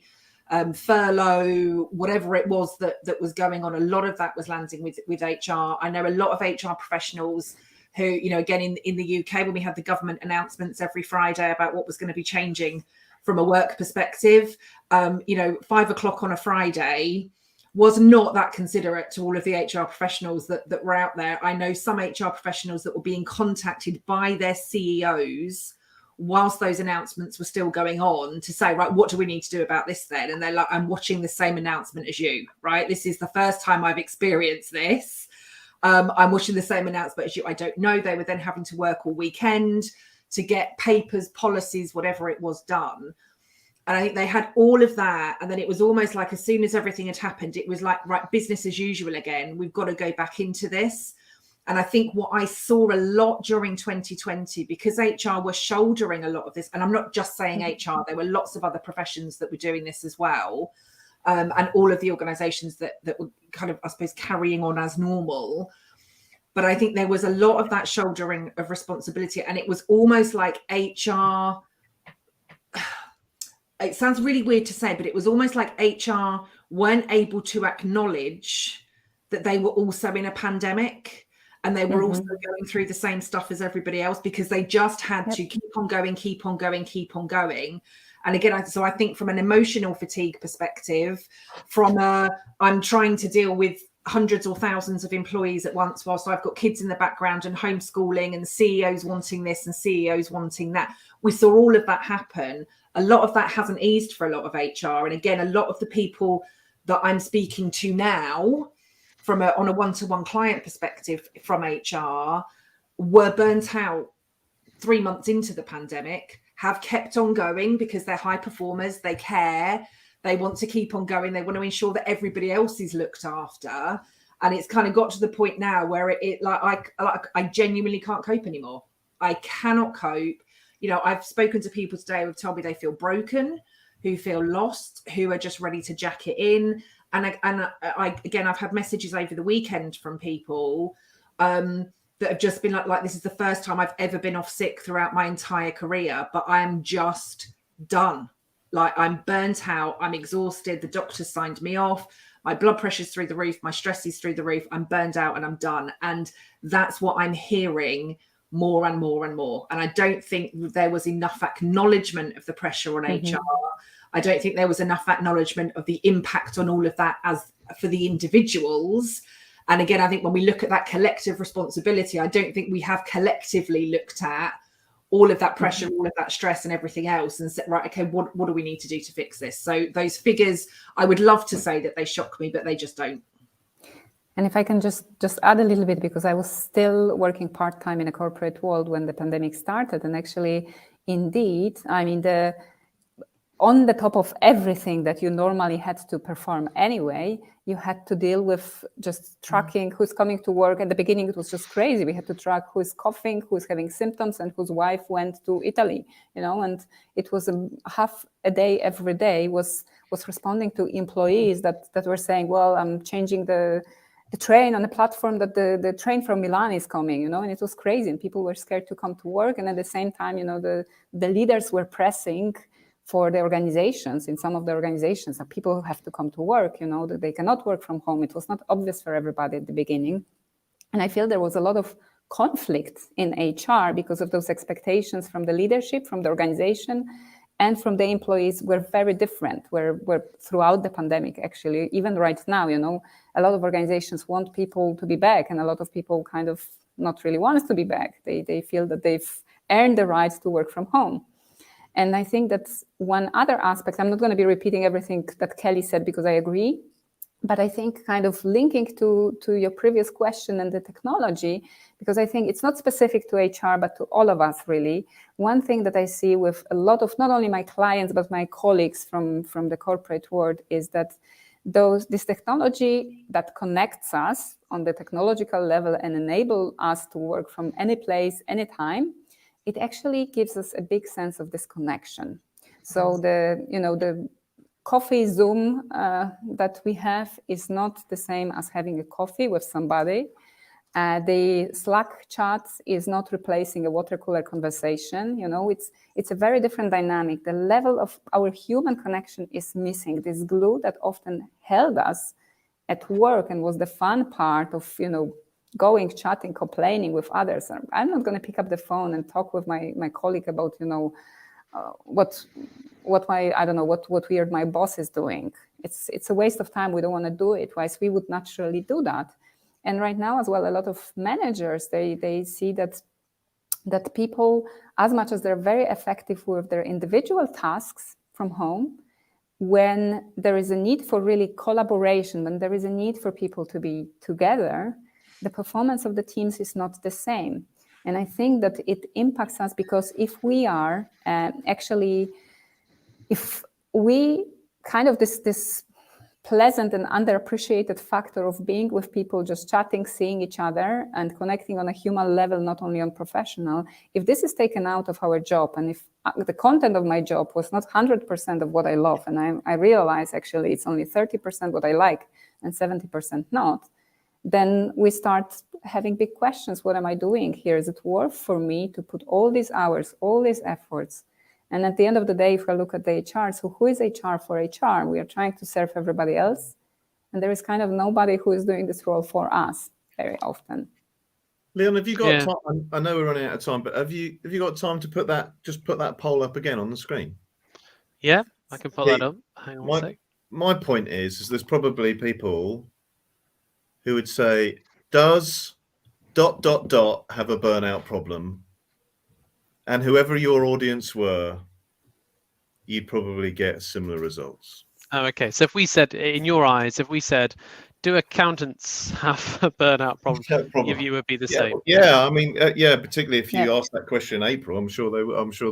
furlough, whatever it was that was going on, a lot of that was landing with HR. I know a lot of HR professionals who, again, in the UK, when we had the government announcements every Friday about what was going to be changing from a work perspective, 5 o'clock on a Friday was not that considerate to all of the HR professionals that were out there. I know some HR professionals that were being contacted by their CEOs whilst those announcements were still going on to say, right, what do we need to do about this then? And they're like, I'm watching the same announcement as you, right? This is the first time I've experienced this. I'm watching the same announcement as you. I don't know. They were then having to work all weekend to get papers, policies, whatever it was done. And I think they had all of that. And then it was almost like as soon as everything had happened, it was like, right, business as usual again. We've got to go back into this. And I think what I saw a lot during 2020, because HR was shouldering a lot of this, and I'm not just saying HR, there were lots of other professions that were doing this as well. And all of the organizations that were kind of, I suppose, carrying on as normal. But I think there was a lot of that shouldering of responsibility. And it was almost like HR, it sounds really weird to say, but it was almost like HR weren't able to acknowledge that they were also in a pandemic. And they were also going through the same stuff as everybody else because they just had to keep on going. And again, so I think from an emotional fatigue perspective, I'm trying to deal with hundreds or thousands of employees at once whilst I've got kids in the background and homeschooling and CEOs wanting this and CEOs wanting that. We saw all of that happen. A lot of that hasn't eased for a lot of HR. And again, a lot of the people that I'm speaking to now, on a one-to-one client perspective from HR, were burnt out 3 months into the pandemic, have kept on going because they're high performers, they care, they want to keep on going, they want to ensure that everybody else is looked after. And it's kind of got to the point now where I genuinely can't cope anymore. I cannot cope. I've spoken to people today who've told me they feel broken, who feel lost, who are just ready to jack it in. And I've had messages over the weekend from people that have just been like, this is the first time I've ever been off sick throughout my entire career, but I am just done. Like, I'm burnt out. I'm exhausted. The doctor signed me off. My blood pressure's through the roof. My stress is through the roof. I'm burned out and I'm done. And that's what I'm hearing more and more and more. And I don't think there was enough acknowledgement of the pressure on HR. I don't think there was enough acknowledgement of the impact on all of that as for the individuals. And again, I think when we look at that collective responsibility, I don't think we have collectively looked at all of that pressure, all of that stress and everything else and said, right, okay, what do we need to do to fix this? So those figures, I would love to say that they shock me, but they just don't. And if I can just add a little bit, because I was still working part-time in a corporate world when the pandemic started. And actually, indeed, I mean, on the top of everything that you normally had to perform anyway, you had to deal with just tracking who's coming to work. At the beginning, it was just crazy. We had to track who's coughing, who's having symptoms, and whose wife went to Italy, and it was half a day every day was responding to employees that were saying, well, I'm changing the train on a platform that the train from Milan is coming, and it was crazy, and people were scared to come to work. And at the same time, the leaders were pressing for the organizations. In some of the organizations, that people have to come to work, that they cannot work from home. It was not obvious for everybody at the beginning. And I feel there was a lot of conflict in HR because of those expectations from the leadership, from the organization, and from the employees were very different, were throughout the pandemic, actually. Even right now, a lot of organizations want people to be back, and a lot of people kind of not really want to be back. They feel that they've earned the right to work from home. And I think that's one other aspect. I'm not going to be repeating everything that Kelly said because I agree, but I think kind of linking to your previous question and the technology, because I think it's not specific to HR, but to all of us, really. One thing that I see with a lot of not only my clients, but my colleagues from the corporate world is that this technology that connects us on the technological level and enable us to work from any place, anytime, it actually gives us a big sense of disconnection. So the coffee Zoom that we have is not the same as having a coffee with somebody. The Slack chat is not replacing a water cooler conversation. It's a very different dynamic. The level of our human connection is missing. This glue that often held us at work and was the fun part of, going, chatting, complaining with others. I'm not going to pick up the phone and talk with my colleague about, what weird my boss is doing. It's a waste of time. We don't want to do it. Whereas we would naturally do that. And right now as well, a lot of managers, they see that people, as much as they're very effective with their individual tasks from home, when there is a need for really collaboration, when there is a need for people to be together, the performance of the teams is not the same. And I think that it impacts us because if we are if we kind of this pleasant and underappreciated factor of being with people, just chatting, seeing each other and connecting on a human level, not only on professional, if this is taken out of our job and if the content of my job was not 100% of what I love, and I realize actually it's only 30% what I like and 70% not, then we start having big questions. What am I doing here? Is it worth for me to put all these hours, all these efforts? And at the end of the day, if I look at the HR, so who is HR for HR? We are trying to serve everybody else. And there is kind of nobody who is doing this role for us very often. Leon, have you got time? I know we're running out of time, but have you got time to put that poll up again on the screen? Yeah, I can put that up. Hang on a sec. My point is there's probably people who would say, does ... have a burnout problem? And whoever your audience were, you'd probably get similar results. Oh, okay. So if we said, in your eyes, do accountants have a burnout problem? Your view would be the same. Yeah, I mean, particularly if you asked that question in April, I'm sure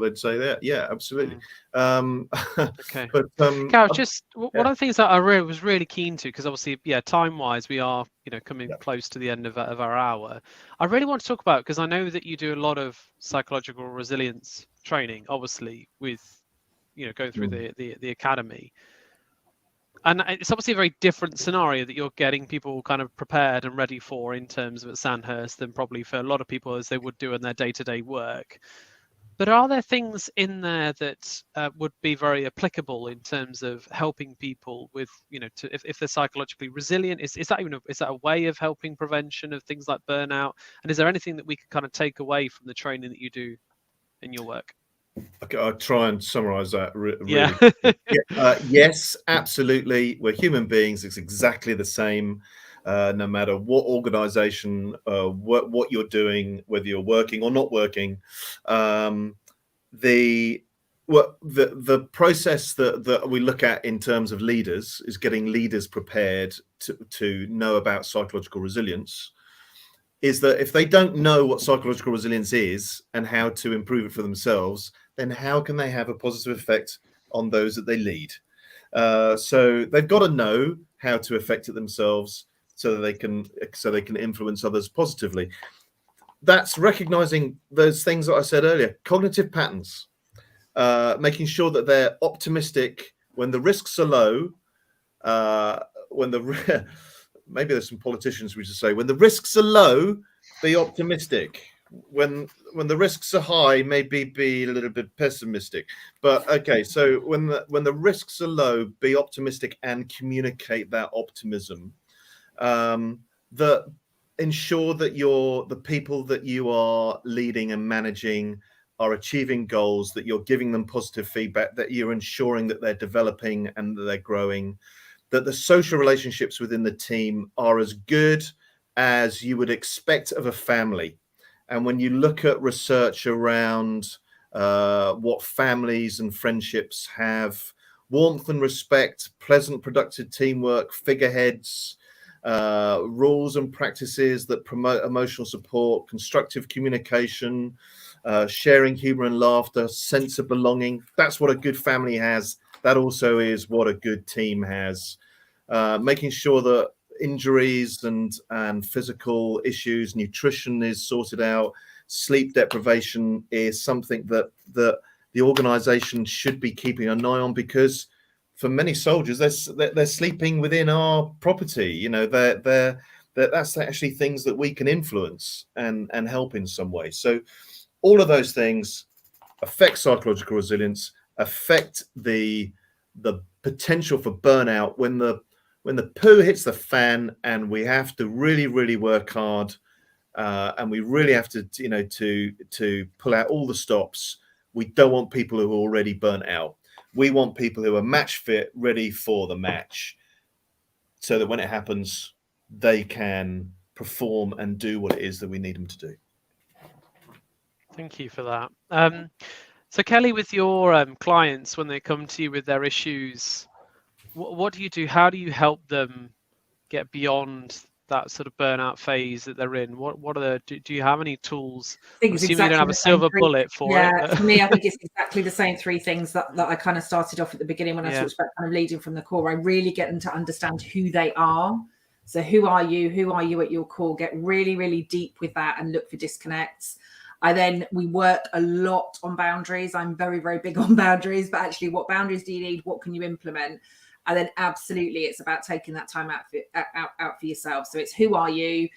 they'd say that. Yeah, absolutely. Okay. But Gareth, one of the things that I was really keen to, because obviously, time-wise, we are coming close to the end of our hour. I really want to talk about, because I know that you do a lot of psychological resilience training, obviously, with going through the academy. And it's obviously a very different scenario that you're getting people kind of prepared and ready for in terms of at Sandhurst than probably for a lot of people as they would do in their day-to-day work. But are there things in there that would be very applicable in terms of helping people with, if they're psychologically resilient? Is that a way of helping prevention of things like burnout? And is there anything that we could kind of take away from the training that you do in your work? Okay, I'll try and summarize that really. Yes, absolutely. We're human beings. It's exactly the same, no matter what organization, what you're doing, whether you're working or not working. The process that we look at in terms of leaders is getting leaders prepared to know about psychological resilience. Is that if they don't know what psychological resilience is and how to improve it for themselves, then how can they have a positive effect on those that they lead. So they've got to know how to affect it themselves so that they can influence others positively. That's recognizing those things that I said earlier, cognitive patterns, making sure that they're optimistic when the risks are low, maybe there's some politicians we should say, when the risks are low, be optimistic. When the risks are high, maybe be a little bit pessimistic. But okay, so when the risks are low, be optimistic and communicate that optimism. That ensure that the people that you are leading and managing are achieving goals, that you're giving them positive feedback, that you're ensuring that they're developing and that they're growing, that the social relationships within the team are as good as you would expect of a family. And when you look at research around what families and friendships have, warmth and respect, pleasant, productive teamwork, figureheads, rules and practices that promote emotional support, constructive communication, sharing humor and laughter, sense of belonging. That's what a good family has. That also is what a good team has. Making sure that injuries and physical issues, nutrition is sorted out, sleep deprivation is something that the organization should be keeping an eye on, because for many soldiers, they're sleeping within our property. You know, that's actually things that we can influence and help in some way. So all of those things affect psychological resilience, affect the potential for burnout when the poo hits the fan, and we have to really, really work hard, and we really have to, to pull out all the stops. We don't want people who are already burnt out. We want people who are match fit, ready for the match, so that when it happens, they can perform and do what it is that we need them to do. Thank you for that. So Kelly, with your clients, when they come to you with their issues, what do you do? How do you help them get beyond that sort of burnout phase that they're in? What are do you have any tools? I'm assuming you don't have a silver bullet for it. Yeah, for me, I think it's exactly the same three things that I kind of started off at the beginning when I talked about kind of leading from the core. I really get them to understand who they are. So who are you? Who are you at your core? Get really, really deep with that and look for disconnects. We work a lot on boundaries. I'm very, very big on boundaries, but actually what boundaries do you need? What can you implement? And then absolutely, it's about taking that time out for yourself. So it's who are you?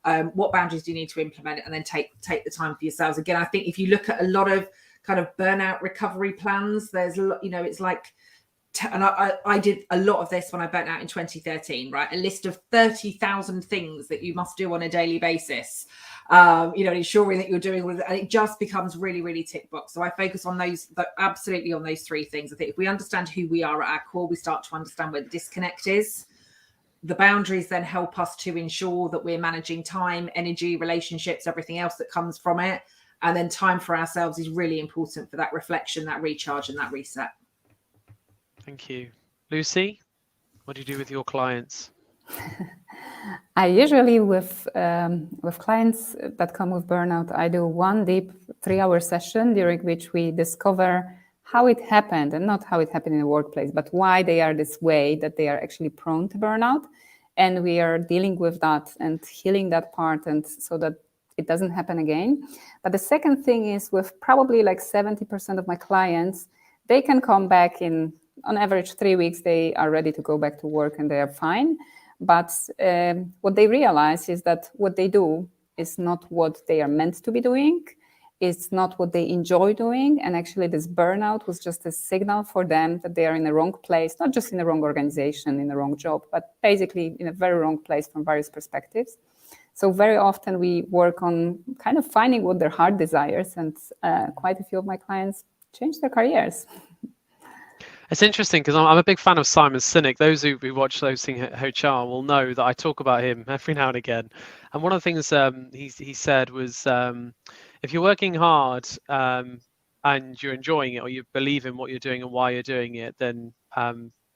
What boundaries do you need to implement? And then take the time for yourselves. Again, I think if you look at a lot of kind of burnout recovery plans, there's a lot, it's like, and I did a lot of this when I burnt out in 2013, right? A list of 30,000 things that you must do on a daily basis. Ensuring that you're doing all of that, and it just becomes really, really tick box. So I focus on absolutely on those three things. I think if we understand who we are at our core, we start to understand where the disconnect is. The boundaries then help us to ensure that we're managing time, energy, relationships, everything else that comes from it. And then time for ourselves is really important for that reflection, that recharge, and that reset. Thank you. Lucy, what do you do with your clients? I usually, with clients that come with burnout, I do one deep 3-hour session during which we discover how it happened, and not how it happened in the workplace, but why they are this way, that they are actually prone to burnout. And we are dealing with that and healing that part, and so that it doesn't happen again. But the second thing is, with probably like 70% of my clients, they can come back in, on average, 3 weeks, they are ready to go back to work and they are fine. But what they realize is that what they do is not what they are meant to be doing. It's not what they enjoy doing. And actually this burnout was just a signal for them that they are in the wrong place, not just in the wrong organization, in the wrong job, but basically in a very wrong place from various perspectives. So very often we work on kind of finding what their heart desires, and quite a few of my clients change their careers. It's interesting because I'm a big fan of Simon Sinek. Those who watch Hosting HR will know that I talk about him every now and again. And one of the things he said was, if you're working hard and you're enjoying it, or you believe in what you're doing and why you're doing it, then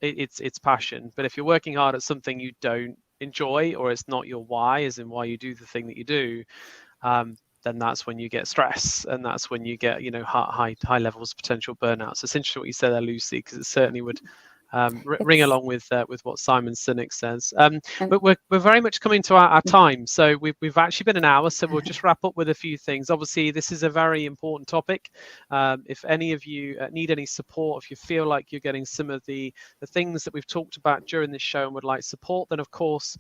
it's passion. But if you're working hard at something you don't enjoy, or it's not your why, as in why you do the thing that you do, then that's when you get stress, and that's when you get, you know, high levels of potential burnout. So it's interesting what you said there, Lucy, because it certainly would ring along with what Simon Sinek says. But we're very much coming to our time, so we've actually been an hour, so we'll just wrap up with a few things. Obviously, this is a very important topic. If any of you need any support, if you feel like you're getting some of the things that we've talked about during this show and would like support, then of course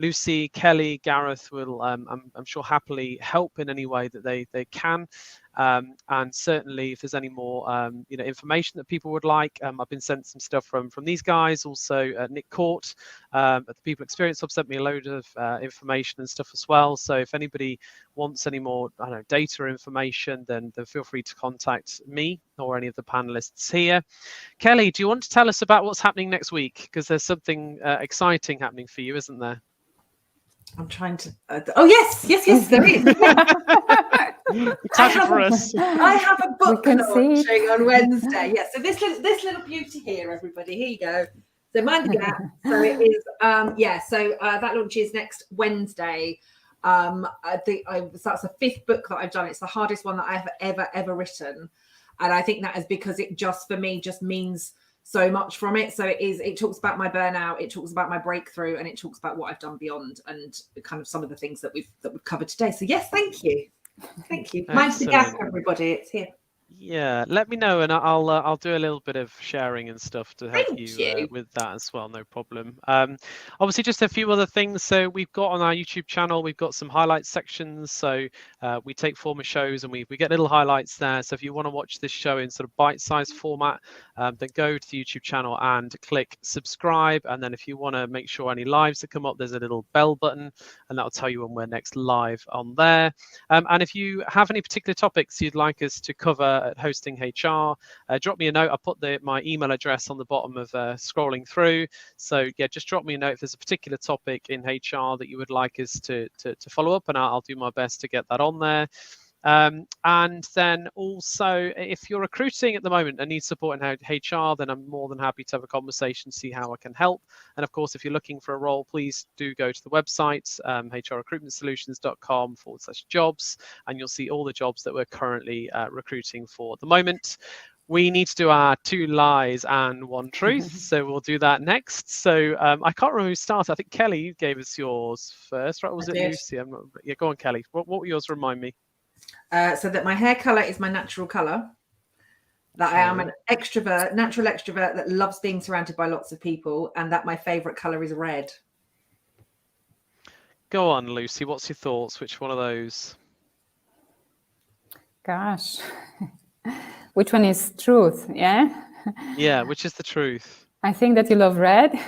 Lucy, Kelly, Gareth will, I'm sure, happily help in any way that they can. And certainly, if there's any more, you know, information that people would like, I've been sent some stuff from these guys. Also, Nick Court at the People Experience Hub sent me a load of information and stuff as well. So if anybody wants any more, I don't know, data or information, then feel free to contact me or any of the panelists here. Kelly, do you want to tell us about what's happening next week? Because there's something exciting happening for you, isn't there? I'm trying to. Oh yes, there is. Excited for us. I have a book We can launching on Wednesday. Yes, so this little beauty here, everybody. Here you go. So mind the gap. So it is. That launches next Wednesday. I think that's the 5th book that I've done. It's the hardest one that I've ever written, and I think that is because it just means so much from it. So it talks about my burnout, it talks about my breakthrough, and it talks about what I've done beyond, and kind of some of the things that we've covered today. So yes, thank you. Mind the gap, everybody. It's here. Yeah, let me know, and I'll do a little bit of sharing and stuff to help Thank you. With that as well. No problem. Obviously, just a few other things. So we've got on our YouTube channel, we've got some highlights sections. So we take former shows and we get little highlights there. So if you want to watch this show in sort of bite-sized format, then go to the YouTube channel and click subscribe. And then if you want to make sure any lives that come up, there's a little bell button, and that'll tell you when we're next live on there. And if you have any particular topics you'd like us to cover at Hosting HR, drop me a note. I put my email address on the bottom of scrolling through. So yeah, just drop me a note if there's a particular topic in HR that you would like us to follow up, and I'll do my best to get that on there. And then also, if you're recruiting at the moment and need support in HR, then I'm more than happy to have a conversation, see how I can help. And of course, if you're looking for a role, please do go to the website, hrrecruitmentsolutions.com/jobs, and you'll see all the jobs that we're currently recruiting for at the moment. We need to do our 2 lies and 1 truth, so we'll do that next. So I can't remember who started. I think Kelly, you gave us yours first, right? Or was it Lucy? Yeah, go on, Kelly. What were yours? Remind me. So that my hair colour is my natural colour, that I am an natural extrovert that loves being surrounded by lots of people, and that my favourite colour is red. Go on, Lucy. What's your thoughts? Which one of those? Gosh, which one is truth? Yeah. Yeah, which is the truth? I think that you love red.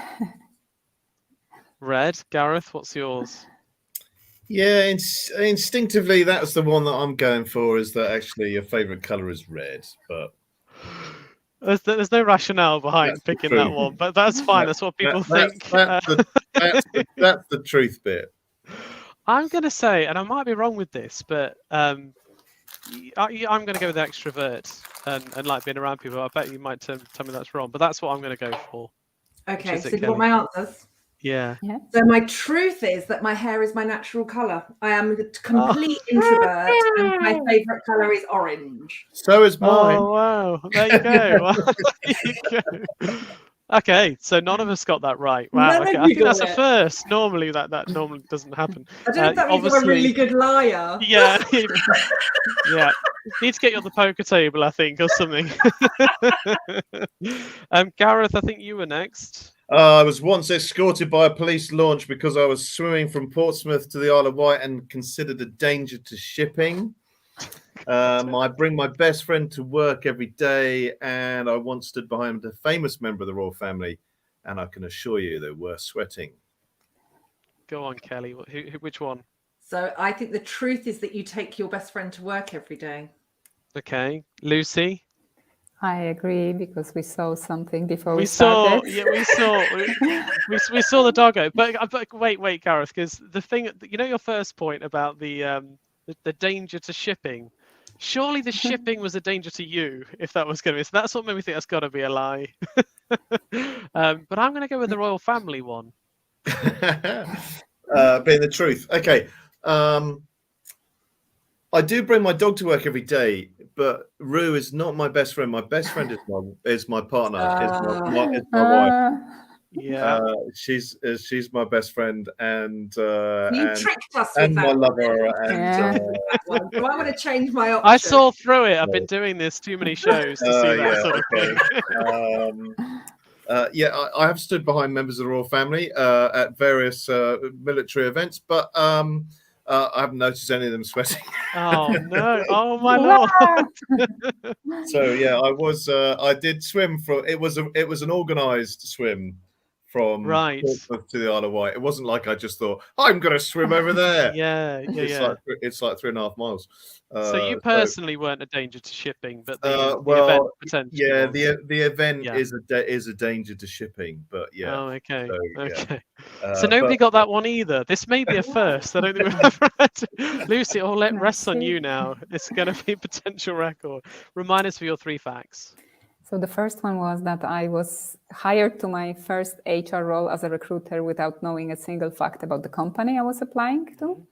Red. Gareth, what's yours? Yeah, instinctively, that's the one that I'm going for, is that actually your favourite colour is red. But there's no rationale behind picking that one, but that's fine. That's what people think. That's the truth bit. I'm going to say, and I might be wrong with this, but I'm going to go with extrovert and like being around people. I bet you might tell me that's wrong, but that's what I'm going to go for. Okay, so do you want my answers? Yeah. So my truth is that my hair is my natural colour. I am a complete introvert, and my favourite colour is orange. So is mine. Oh wow! There you go. There you go. Okay, so none of us got that right. Wow. Okay. I think that's a first. Normally that normally doesn't happen. I don't know if that means I'm a really good liar. Yeah. Yeah. Need to get you on the poker table, I think, or something. Gareth, I think you were next. I was once escorted by a police launch because I was swimming from Portsmouth to the Isle of Wight and considered a danger to shipping. I bring my best friend to work every day, and I once stood behind a famous member of the royal family, and I can assure you they were sweating. Go on, Kelly. Which one? So I think the truth is that you take your best friend to work every day. Okay. Lucy? I agree, because we saw something before we started. We saw the doggo. But wait, Gareth, because the thing, you know, your first point about the danger to shipping. Surely the shipping was a danger to you, if that was going to be. So that's what made me think that's got to be a lie. But I'm going to go with the royal family one. Being the truth. Okay. I do bring my dog to work every day, but Rue is not my best friend. My best friend is my partner, is my wife. Yeah. She's my best friend, and You tricked us with and my that. lover, and So I want to change my option. I saw through it. I've been doing this too many shows to see that sort of thing. I have stood behind members of the royal family at various military events, but I haven't noticed any of them sweating. Oh no! Oh my lord! So yeah, I did swim from. It was an organised swim from Right. Portsmouth to the Isle of Wight. It wasn't like I just thought I'm going to swim over there. Yeah. It's like 3.5 miles. So you personally weren't a danger to shipping, but the well, event potentially. Yeah, was. the event is a danger to shipping, but yeah. Oh, okay. So, yeah. Okay. So nobody got that one either. This may be a first. I don't think we've ever had to. Lucy, I'll let rest on you now. It's going to be a potential record. Remind us of your 3 facts. So the first one was that I was hired to my first HR role as a recruiter without knowing a single fact about the company I was applying to.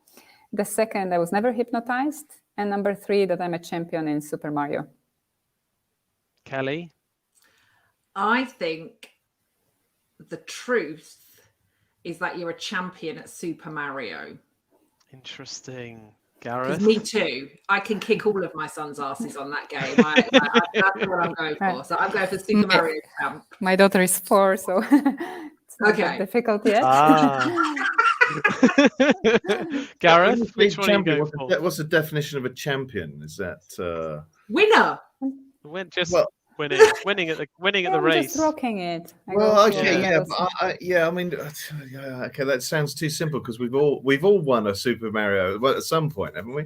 The second, I was never hypnotized. And number 3, that I'm a champion in Super Mario. Kelly? I think the truth is that you're a champion at Super Mario. Interesting. Gareth? Me too. I can kick all of my son's asses on that game. That's what I'm going for. So I'm going for Super Mario Camp. My daughter is 4, so it's not that difficult yet. Gareth, which one are you going for? What's the definition of a champion? Is that winner? Winning at the race. Just rocking it. I mean, okay, that sounds too simple because we've all won a Super Mario at some point, haven't we?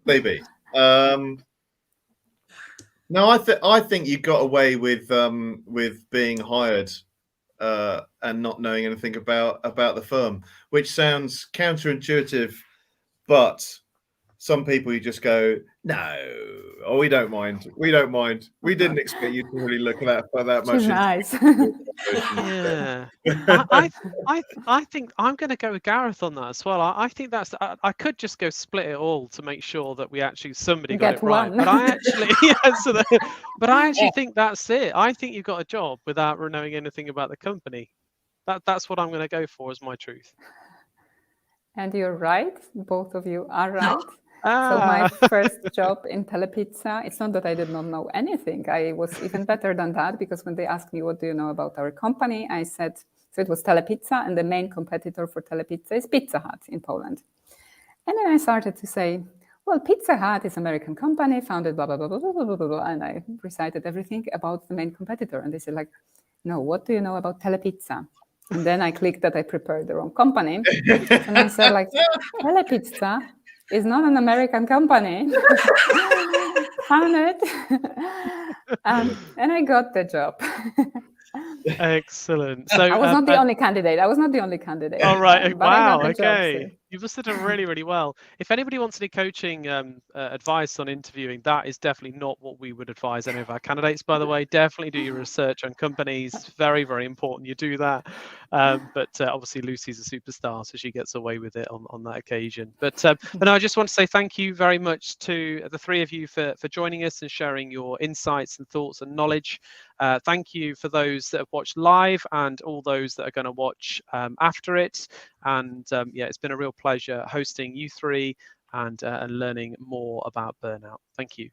Maybe. No, I think you got away with being hired and not knowing anything about the firm, which sounds counterintuitive, but some people you just go, no, we don't mind. We didn't expect you to really look at that much. She's nice. Yeah. I think I'm going to go with Gareth on that as well. I think that's. I could just go split it all to make sure that somebody got it right. One. But I actually, but I actually think that's it. I think you've got a job without knowing anything about the company. That's what I'm going to go for as my truth. And you're right. Both of you are right. So my first job in Telepizza, it's not that I did not know anything. I was even better than that, because when they asked me, what do you know about our company? I said, so it was Telepizza, and the main competitor for Telepizza is Pizza Hut in Poland. And then I started to say, well, Pizza Hut is an American company founded blah, blah, blah, blah, blah, blah, blah, blah. And I recited everything about the main competitor. And they said, like, no, what do you know about Telepizza? And then I clicked that I prepared the wrong company. And I said, like, Telepizza is not an American company. Found it. And I got the job. Excellent. So I was not the only candidate. All right. But Wow. I got the Okay. job, so. You must have done really, really well. If anybody wants any coaching advice on interviewing, that is definitely not what we would advise any of our candidates, by the way. Definitely do your research on companies. Very, very important you do that. But obviously Lucy's a superstar, so she gets away with it on that occasion. But I just want to say thank you very much to the 3 of you for joining us and sharing your insights and thoughts and knowledge. Thank you for those that have watched live and all those that are going to watch after it. And it's been a real pleasure hosting you 3 and learning more about burnout. Thank you.